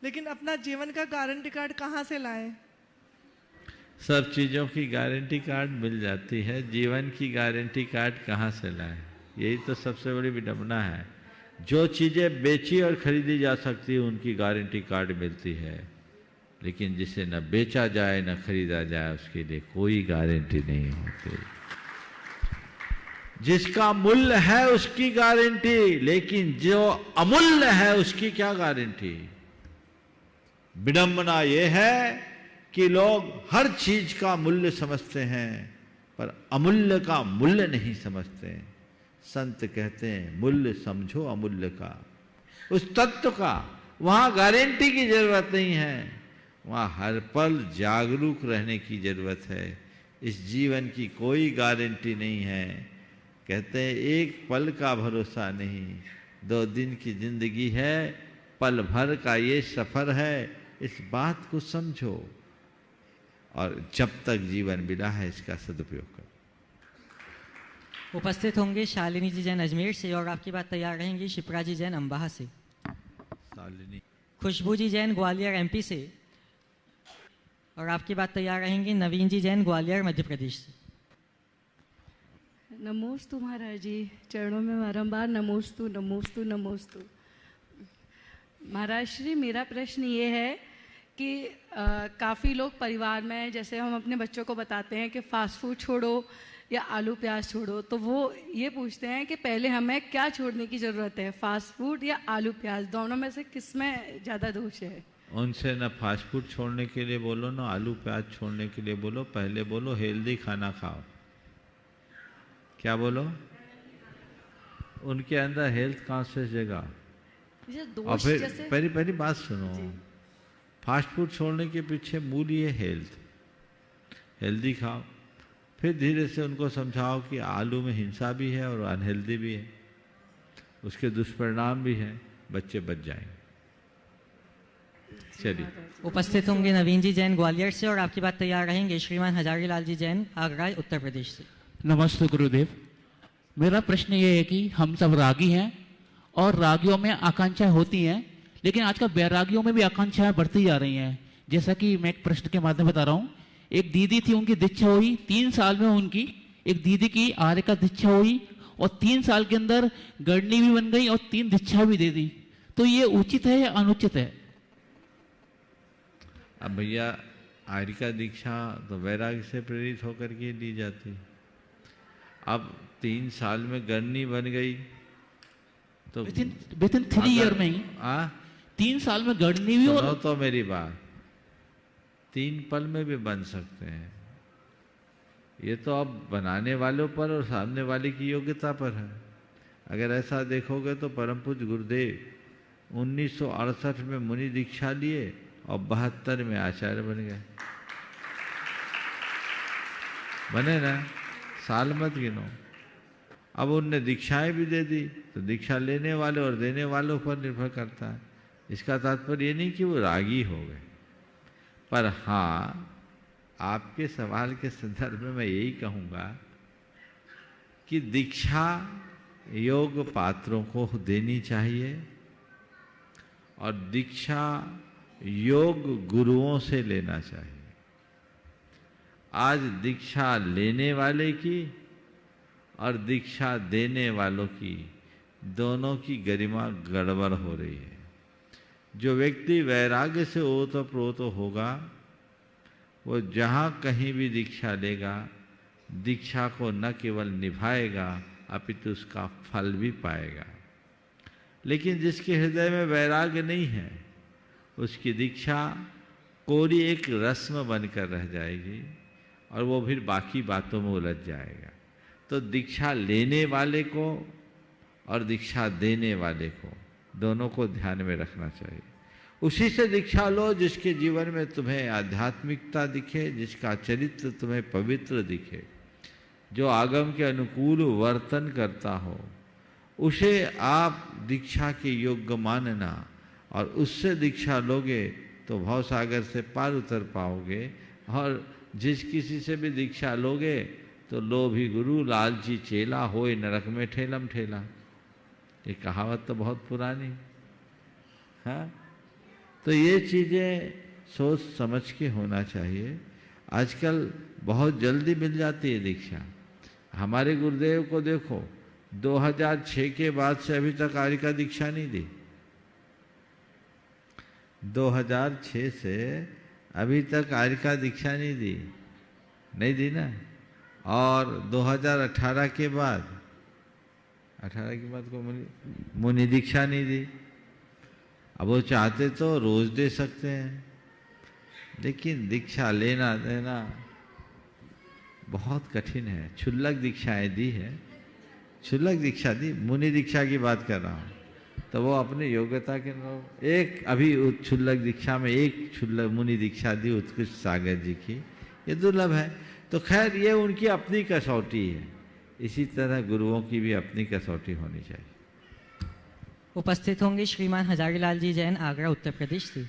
लेकिन अपना जीवन का गारंटी कार्ड कहाँ से लाएं? सब चीजों की गारंटी कार्ड मिल जाती है, जीवन की गारंटी कार्ड कहाँ से लाएं? यही तो सबसे बड़ी विडंबना है। जो चीजें बेची और खरीदी जा सकती है उनकी गारंटी कार्ड मिलती है, लेकिन जिसे न बेचा जाए न खरीदा जाए उसके लिए कोई गारंटी नहीं होती। जिसका मूल्य है उसकी गारंटी, लेकिन जो अमूल्य है उसकी क्या गारंटी? विडंबना यह है कि लोग हर चीज का मूल्य समझते हैं पर अमूल्य का मूल्य नहीं समझते। संत कहते हैं मूल्य समझो अमूल्य का, उस तत्व का। वहां गारंटी की जरूरत नहीं है, वहां हर पल जागरूक रहने की जरूरत है। इस जीवन की कोई गारंटी नहीं है। कहते हैं एक पल का भरोसा नहीं, 2 दिन की जिंदगी है, पल भर का ये सफर है। इस बात को समझो और जब तक जीवन मिला है इसका सदुपयोग करो। उपस्थित होंगे शालिनी जी जैन अजमेर से, और आपकी बात तैयार रहेंगी शिप्रा जी जैन अम्बाहा से। शालिनी। खुशबू जी जैन ग्वालियर एमपी से, और आपकी बात तैयार रहेंगी नवीन जी जैन ग्वालियर मध्य प्रदेश से। नमोस्तु महाराज जी, चरणों में बारंबार नमोस्तु नमोस्तु नमोस्तु। महाराज श्री, मेरा प्रश्न ये है कि काफ़ी लोग परिवार में, जैसे हम अपने बच्चों को बताते हैं कि फास्ट फूड छोड़ो या आलू प्याज छोड़ो, तो वो ये पूछते हैं कि पहले हमें क्या छोड़ने की ज़रूरत है, फास्ट फूड या आलू प्याज, दोनों में से किस में ज़्यादा दोष है? उनसे ना फास्ट फूड छोड़ने के लिए बोलो ना आलू प्याज छोड़ने के लिए बोलो, पहले बोलो हेल्दी खाना खाओ। क्या बोलो? उनके अंदर हेल्थ कॉन्शियस जगह। और फिर पहली बात सुनो, फास्ट फूड छोड़ने के पीछे मूल ये हेल्थ, हेल्दी खाओ। फिर धीरे से उनको समझाओ कि आलू में हिंसा भी है और अनहेल्दी भी है, उसके दुष्परिणाम भी हैं, बच्चे बच जाएंगे। चलिए। उपस्थित होंगे नवीन जी जैन ग्वालियर से, और आपकी बात तैयार रहेंगे श्रीमान हजारी लाल जी जैन आगरा उत्तर प्रदेश से। नमस्ते गुरुदेव। मेरा प्रश्न ये है कि हम सब रागी हैं और रागियों में आकांक्षाएं होती हैं, लेकिन आजकल बैरागियों में भी आकांक्षाएं बढ़ती जा रही हैं। जैसा कि मैं एक प्रश्न के माध्यम बता रहा हूँ, एक दीदी थी, उनकी दीक्षा हुई 3 साल में, उनकी एक दीदी की आर्य का दीक्षा हुई और 3 साल के अंदर गढ़नी भी बन गई और 3 दीक्षा भी दे दी। तो ये उचित है या अनुचित है? अब भैया आर्य का दीक्षा तो वैराग्य से प्रेरित होकर के दी जाती। अब 3 साल में गढ़नी बन गई तो विथिन 3 ईयर में ही 3 साल में गढ़नी भी। और तो मेरी बात 3 पल में भी बन सकते हैं। ये तो अब बनाने वालों पर और सामने वाले की योग्यता पर है। अगर ऐसा देखोगे तो परम पूज्य गुरुदेव 1968 में मुनि दीक्षा लिए और 72 में आचार्य बन गए। बने ना, साल मत गिनो। अब उनने दीक्षाएं भी दे दी, तो दीक्षा लेने वाले और देने वालों पर निर्भर करता है। इसका तात्पर्य ये नहीं कि वो रागी हो गए, पर हाँ आपके सवाल के संदर्भ में मैं यही कहूँगा कि दीक्षा योग पात्रों को देनी चाहिए और दीक्षा योग गुरुओं से लेना चाहिए। आज दीक्षा लेने वाले की और दीक्षा देने वालों की दोनों की गरिमा गड़बड़ हो रही है। जो व्यक्ति वैराग्य से ओतप्रोत होगा वो जहाँ कहीं भी दीक्षा लेगा, दीक्षा को न केवल निभाएगा अपितु उसका फल भी पाएगा। लेकिन जिसके हृदय में वैराग्य नहीं है उसकी दीक्षा कोरी एक रस्म बनकर रह जाएगी और वो फिर बाकी बातों में उलझ जाएगा। तो दीक्षा लेने वाले को और दीक्षा देने वाले को दोनों को ध्यान में रखना चाहिए। उसी से दीक्षा लो जिसके जीवन में तुम्हें आध्यात्मिकता दिखे, जिसका चरित्र तुम्हें पवित्र दिखे, जो आगम के अनुकूल वर्तन करता हो, उसे आप दीक्षा के योग्य मानना और उससे दीक्षा लोगे तो भवसागर से पार उतर पाओगे। और जिस किसी से भी दीक्षा लोगे तो लोभी गुरु लालची चेला होए नरक में ठेलम ठेला। ये कहावत तो बहुत पुरानी है। तो ये चीज़ें सोच समझ के होना चाहिए। आजकल बहुत जल्दी मिल जाती है दीक्षा। हमारे गुरुदेव को देखो, 2006 के बाद से अभी तक आर्य का दीक्षा नहीं दी। 2006 से अभी तक आर्य का दीक्षा नहीं दी ना। और 2018 के बाद 18 के बाद को मुनि दीक्षा नहीं दी। अब वो चाहते तो रोज दे सकते हैं, लेकिन दीक्षा लेना देना बहुत कठिन है। क्षुल्लक दीक्षाएं दी है, क्षुल्लक दीक्षा दी, मुनि दीक्षा की बात कर रहा हूँ। तो वो अपनी योग्यता के एक अभी क्षुल्लक दीक्षा में एक क्षुल्लक मुनि दीक्षा दी उत्कृष्ट सागर जी की, ये दुर्लभ है। तो खैर ये उनकी अपनी कसौटी है। इसी तरह गुरुओं की भी अपनी कसौटी होनी चाहिए। उपस्थित होंगे श्रीमान हजारीलाल जी जैन, आगरा उत्तर प्रदेश से।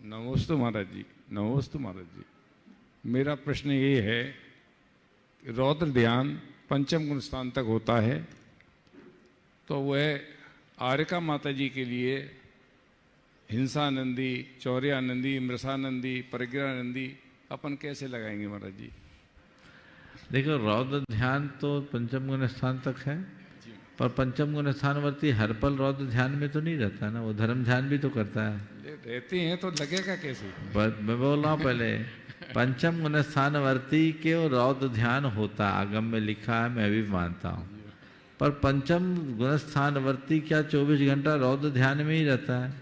नमोस्तु महाराज जी, नमोस्तु महाराज जी। मेरा प्रश्न ये है, रौद्र ध्यान पंचम गुण स्थान तक होता है, तो वह आर्यका माता जी के लिए हिंसानंदी, चौर्यानंदी, मृषानंदी, परिग्रहानंदी अपन कैसे लगाएंगे महाराज जी? देखो, रौद्र ध्यान तो पंचम गुण स्थान तक है, पर पंचम गुण स्थानवर्ती हर पल रौद्र ध्यान में तो नहीं रहता ना, वो धर्म ध्यान भी तो करता है। रहते हैं तो लगेगा कैसे? मैं बोल रहा हूँ पहले पंचम गुण स्थानवर्ती के रौद्र ध्यान होता, आगम में लिखा है, मैं भी मानता हूँ। पर पंचम गुण स्थानवर्ती क्या 24 घंटा रौद्र ध्यान में ही रहता है?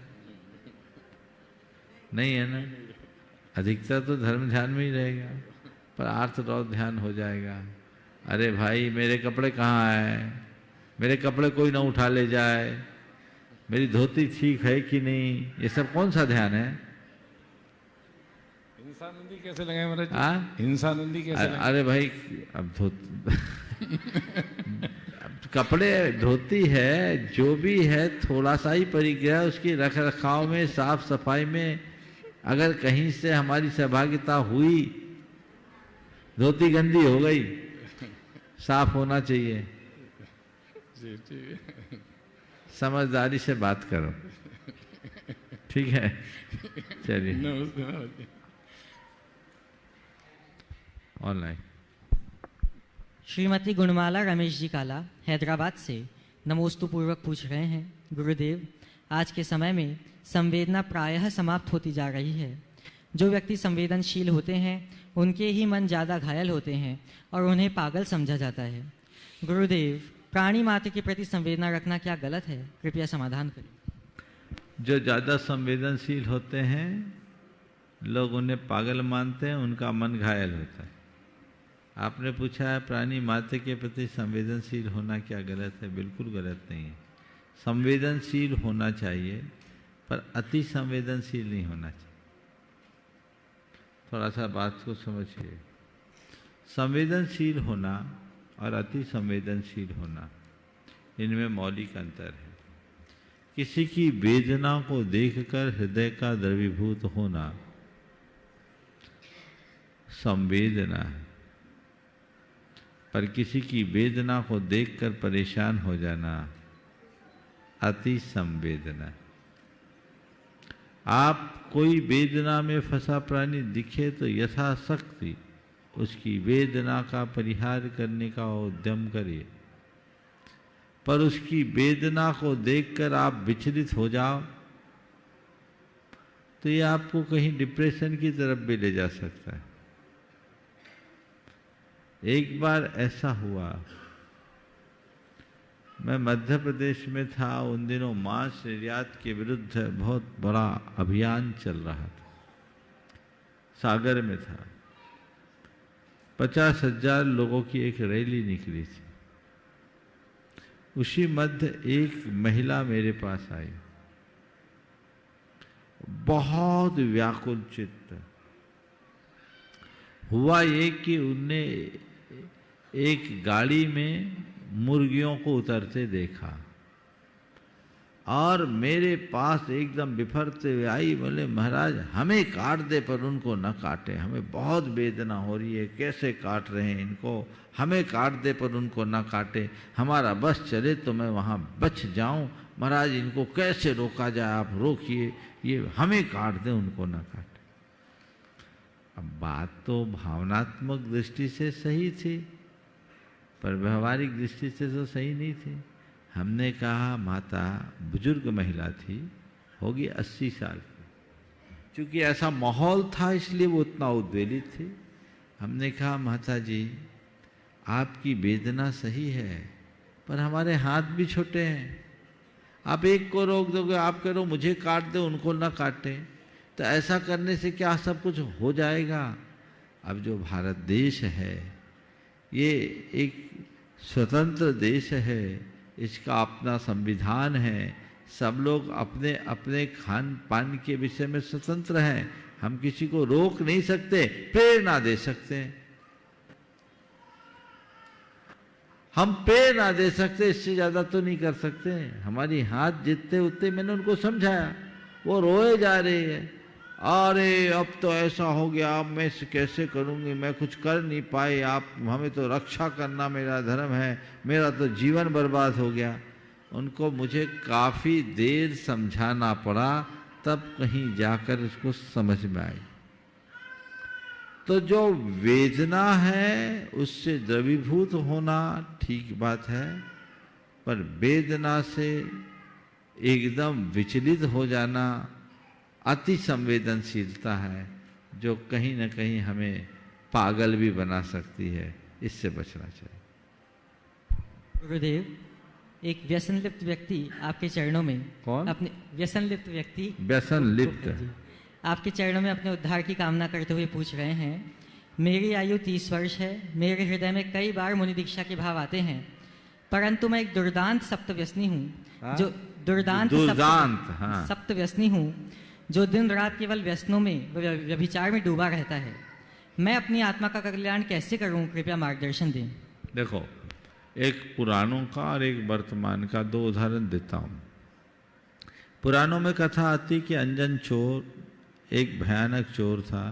नहीं है ना, अधिकतर तो धर्म ध्यान में ही रहेगा, पर आर्थ रौद्र ध्यान हो जाएगा। अरे भाई मेरे कपड़े कहाँ हैं, मेरे कपड़े कोई ना उठा ले जाए, मेरी धोती ठीक है कि नहीं, ये सब कौन सा ध्यान है? हिंसानंदी कैसे लगाए महाराज जी? हिंसानंदी कैसे लगाए? अरे भाई अब कपड़े धोती है, जो भी है, थोड़ा सा ही परिग्रह उसकी रख रखाव में, साफ सफाई में अगर कहीं से हमारी सहभागिता हुई, धोती गंदी हो गई, साफ होना चाहिए। समझदारी से बात करो, ठीक है? चलिए ऑनलाइन। श्रीमती गुणमाला रमेश जी काला हैदराबाद से नमोस्तु पूर्वक पूछ रहे हैं, गुरुदेव आज के समय में संवेदना प्रायः समाप्त होती जा रही है। जो व्यक्ति संवेदनशील होते हैं उनके ही मन ज़्यादा घायल होते हैं और उन्हें पागल समझा जाता है। गुरुदेव, प्राणी मात्र के प्रति संवेदना रखना क्या गलत है? कृपया समाधान करें। जो ज़्यादा संवेदनशील होते हैं लोग उन्हें पागल मानते हैं, उनका मन घायल होता है। आपने पूछा है प्राणी मात्र के प्रति संवेदनशील होना क्या गलत है? बिल्कुल गलत नहीं है। संवेदनशील होना चाहिए, पर अति संवेदनशील नहीं होना चाहिए। थोड़ा सा बात को समझिए। संवेदनशील होना और अति संवेदनशील होना, इनमें मौलिक अंतर है। किसी की वेदना को देखकर हृदय का द्रवीभूत होना संवेदना है, पर किसी की वेदना को देखकर परेशान हो जाना अति संवेदना है। आप कोई वेदना में फंसा प्राणी दिखे तो यथाशक्ति उसकी वेदना का परिहार करने का उद्यम करिए। पर उसकी वेदना को देखकर आप विचलित हो जाओ तो ये आपको कहीं डिप्रेशन की तरफ भी ले जा सकता है। एक बार ऐसा हुआ, मैं मध्य प्रदेश में था, उन दिनों मांस निर्यात के विरुद्ध बहुत बड़ा अभियान चल रहा था, सागर में था। 50,000 लोगों की एक रैली निकली थी। उसी मध्य एक महिला मेरे पास आई, बहुत व्याकुल चित्त। हुआ ये कि उनने एक गाड़ी में मुर्गियों को उतरते देखा और मेरे पास एकदम बिफरते हुए आई, बोले महाराज हमें काट दे पर उनको न काटे, हमें बहुत वेदना हो रही है, कैसे काट रहे हैं इनको, हमें काट दे पर उनको न काटे, हमारा बस चले तो मैं वहाँ बच जाऊं, महाराज इनको कैसे रोका जाए, आप रोकिए, ये हमें काट दे उनको न काटे। अब बात तो भावनात्मक दृष्टि से सही थी पर व्यवहारिक दृष्टि से तो सही नहीं थी। हमने कहा, माता बुजुर्ग महिला थी, होगी 80 साल की, क्योंकि ऐसा माहौल था इसलिए वो उतना उद्वेलित थी। हमने कहा, माता जी आपकी वेदना सही है पर हमारे हाथ भी छोटे हैं, आप एक को रोक दोगे, आप कह रहे हो मुझे काट दो उनको ना काटे, तो ऐसा करने से क्या सब कुछ हो जाएगा। अब जो भारत देश है ये एक स्वतंत्र देश है, इसका अपना संविधान है, सब लोग अपने अपने खान पान के विषय में स्वतंत्र हैं, हम किसी को रोक नहीं सकते, प्रेरणा दे सकते हैं, हम प्रेरणा दे सकते, इससे ज्यादा तो नहीं कर सकते। हमारी हाथ जितने उतने, मैंने उनको समझाया, वो रोए जा रही है, अरे अब तो ऐसा हो गया, अब मैं कैसे करूंगी, मैं कुछ कर नहीं पाई, आप हमें तो रक्षा करना मेरा धर्म है, मेरा तो जीवन बर्बाद हो गया। उनको मुझे काफ़ी देर समझाना पड़ा, तब कहीं जाकर उसको समझ में आई। तो जो वेदना है उससे द्रवीभूत होना ठीक बात है, पर वेदना से एकदम विचलित हो जाना अति संवेदनशीलता है, जो कहीं न कहीं हमें पागल भी बना सकती है, इससे बचना चाहिए। गुरुदेव, एक व्यसन लिप्त व्यक्ति आपके चरणों में, कौन? अपने व्यसन लिप्त व्यक्ति, व्यसन लिप्त आपके चरणों में अपने उद्धार की कामना करते हुए पूछ रहे हैं, मेरी आयु 30 वर्ष है, मेरे हृदय में कई बार मुनि दीक्षा के भाव आते हैं, परंतु मैं एक दुर्दांत सप्तव्यसनी हूँ, जो दुर्दांत सप्तव्यसनी हूँ, जो दिन रात केवल व्यसनों में, व्यभिचार में डूबा रहता है। मैं अपनी आत्मा का कल्याण कैसे करूं, कृपया मार्गदर्शन दें। देखो, एक पुराणों का और एक वर्तमान का दो उदाहरण देता हूं। पुराणों में कथा आती कि अंजन चोर एक भयानक चोर था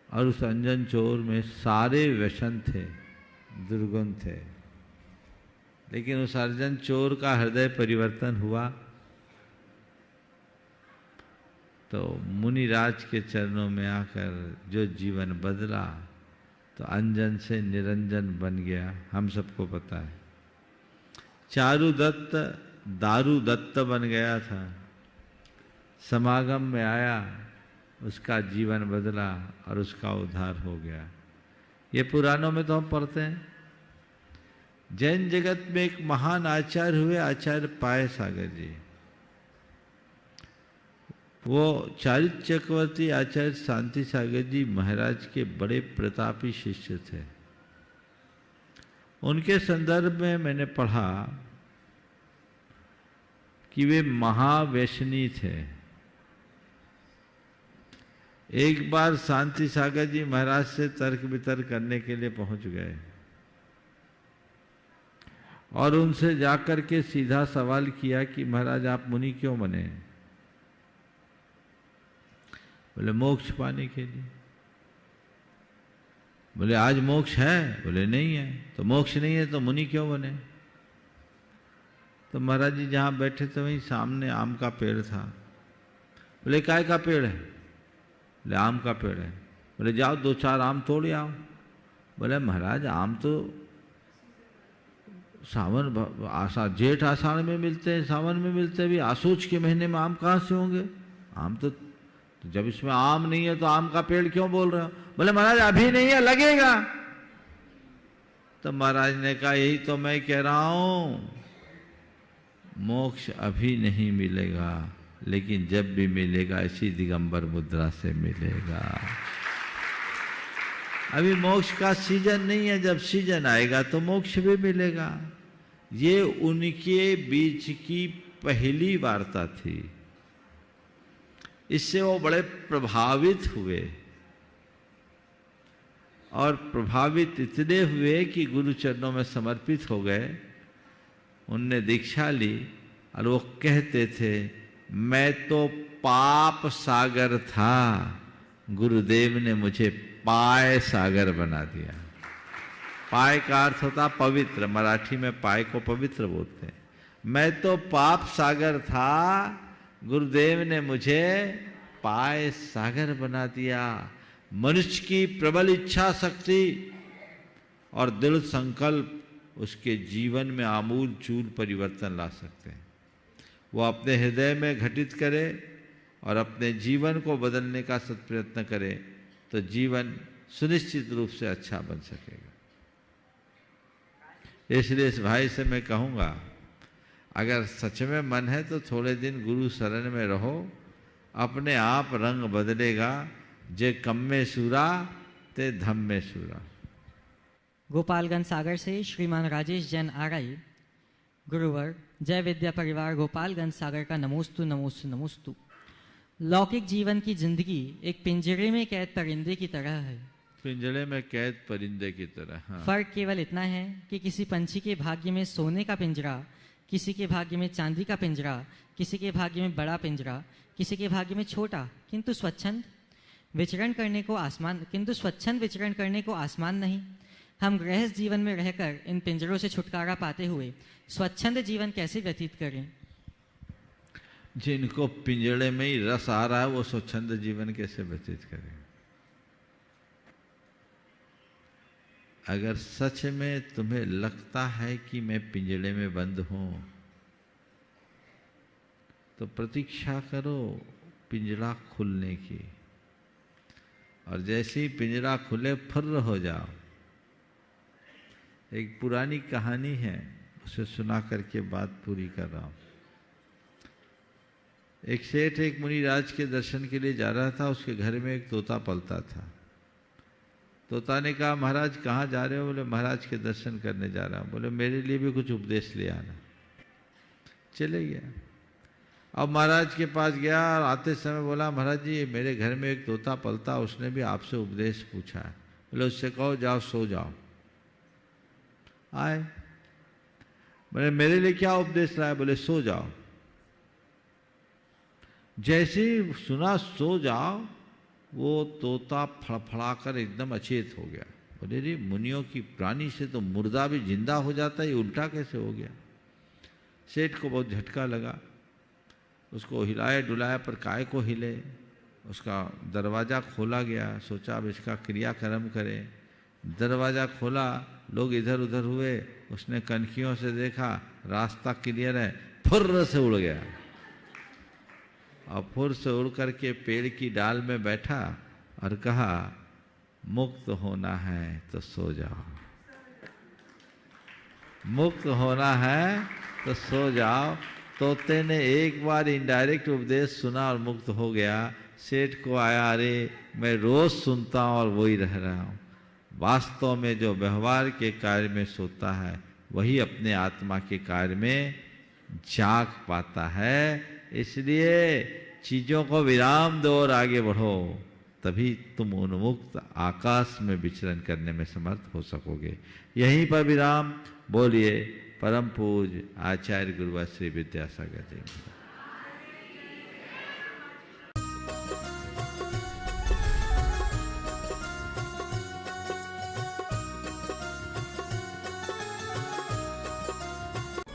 और उस अंजन चोर में सारे व्यसन थे, दुर्गुण थे, लेकिन उस अंजन चोर का हृदय परिवर्तन हुआ तो मुनिराज के चरणों में आकर जो जीवन बदला, तो अंजन से निरंजन बन गया, हम सबको पता है। चारुदत्त दारू दत्त बन गया था, समागम में आया, उसका जीवन बदला और उसका उद्धार हो गया। ये पुराणों में तो हम पढ़ते हैं। जैन जगत में एक महान आचार्य हुए, आचार्य पाय सागर जी। वो चारित्र चक्रवर्ती आचार्य शांति सागर जी महाराज के बड़े प्रतापी शिष्य थे। उनके संदर्भ में मैंने पढ़ा कि वे महाव्यसनी थे। एक बार शांति सागर जी महाराज से तर्क वितर्क करने के लिए पहुंच गए और उनसे जाकर के सीधा सवाल किया कि महाराज आप मुनि क्यों बने? बोले मोक्ष पाने के लिए। बोले आज मोक्ष है? बोले नहीं है। तो मोक्ष नहीं है तो मुनि क्यों बने? तो महाराज जी जहाँ बैठे थे वहीं सामने आम का पेड़ था। बोले काय का पेड़ है? बोले आम का पेड़ है। बोले जाओ 2-4 आम तोड़ आओ। बोले महाराज आम तो जेठ आषाढ़ में मिलते हैं, सावन में मिलते हैं, भी आसोच के महीने में आम कहाँ से होंगे? आम तो जब इसमें आम नहीं है तो आम का पेड़ क्यों बोल रहे हो? बोले महाराज अभी नहीं है, लगेगा। तो महाराज ने कहा यही तो मैं कह रहा हूं, मोक्ष अभी नहीं मिलेगा, लेकिन जब भी मिलेगा इसी दिगंबर मुद्रा से मिलेगा। अभी मोक्ष का सीजन नहीं है, जब सीजन आएगा तो मोक्ष भी मिलेगा। ये उनके बीच की पहली वार्ता थी। इससे वो बड़े प्रभावित हुए, और प्रभावित इतने हुए कि गुरु चरणों में समर्पित हो गए। उनने दीक्षा ली और वो कहते थे, मैं तो पाप सागर था, गुरुदेव ने मुझे पाय सागर बना दिया। पाय का अर्थ होता पवित्र, मराठी में पाय को पवित्र बोलते हैं। मैं तो पाप सागर था, गुरुदेव ने मुझे पाय सागर बना दिया। मनुष्य की प्रबल इच्छा शक्ति और दृढ़ संकल्प उसके जीवन में आमूल चूल परिवर्तन ला सकते हैं। वो अपने हृदय में घटित करे और अपने जीवन को बदलने का सत प्रयत्न करे, तो जीवन सुनिश्चित रूप से अच्छा बन सकेगा। इसलिए इस भाई से मैं कहूँगा, अगर सच में मन है तो थोड़े दिन गुरु शरण में रहो, अपने आप रंग बदलेगा। जे कम में सूरा ते धम में सूरा। गोपालगंज सागर से श्रीमान राजेश जैन आरआई, गुरुवर जय विद्या परिवार गोपालगंज सागर का नमोस्तु नमोस्तु नमोस्तु। लौकिक जीवन की जिंदगी एक पिंजरे में कैद परिंदे की तरह है। पिंजरे में कैद परिंदे की तरह। हाँ। फर्क केवल इतना है कि किसी पंछी के भाग्य में सोने का पिंजरा, किसी के भाग्य में चांदी का पिंजरा, किसी के भाग्य में बड़ा पिंजरा, किसी के भाग्य में छोटा, किंतु स्वच्छंद विचरण करने को आसमान नहीं। हम गृहस्थ जीवन में रहकर इन पिंजरों से छुटकारा पाते हुए स्वच्छंद जीवन कैसे व्यतीत करें? जिनको पिंजड़े में ही रस आ रहा है वो स्वच्छंद जीवन कैसे व्यतीत करें? अगर सच में तुम्हें लगता है कि मैं पिंजड़े में बंद हूं, तो प्रतीक्षा करो पिंजरा खुलने की, और जैसे ही पिंजरा खुले फुर्र हो जाओ। एक पुरानी कहानी है, उसे सुना करके बात पूरी कर रहा हूं। एक सेठ एक मुनिराज के दर्शन के लिए जा रहा था। उसके घर में एक तोता पलता था। तोता ने कहा, महाराज कहाँ जा रहे हो? बोले महाराज के दर्शन करने जा रहा हूँ। बोले मेरे लिए भी कुछ उपदेश ले आना। चले गया। अब महाराज के पास गया और आते समय बोला, महाराज जी मेरे घर में एक तोता पलता, उसने भी आपसे उपदेश पूछा है। बोले उससे कहो जाओ सो जाओ। आए, बोले मेरे लिए क्या उपदेश लाया? बोले सो जाओ। जैसे ही सुना सो जाओ, वो तोता फड़फड़ा कर एकदम अचेत हो गया। बोले रे, मुनियों की प्राणी से तो मुर्दा भी जिंदा हो जाता है, ये उल्टा कैसे हो गया? सेठ को बहुत झटका लगा। उसको हिलाया डुलाया, पर काय को हिले। उसका दरवाज़ा खोला गया। सोचा अब इसका क्रियाक्रम करें। दरवाज़ा खोला, लोग इधर उधर हुए। उसने कनखियों से देखा, रास्ता क्लियर है, फुर्र से उड़ गया। और फुर से उड़ करके पेड़ की डाल में बैठा और कहा, मुक्त होना है तो सो जाओ, मुक्त होना है तो सो जाओ। तोते ने एक बार इनडायरेक्ट उपदेश सुना और मुक्त हो गया। सेठ को आया, अरे मैं रोज सुनता हूँ और वही रह रहा हूँ। वास्तव में जो व्यवहार के कार्य में सोता है, वही अपने आत्मा के कार्य में जाग पाता है। इसलिए चीजों को विराम दो और आगे बढ़ो, तभी तुम उन्मुक्त आकाश में विचरण करने में समर्थ हो सकोगे। यहीं पर विराम। बोलिए परम पूज्य आचार्य गुरुवर श्री विद्यासागर जी।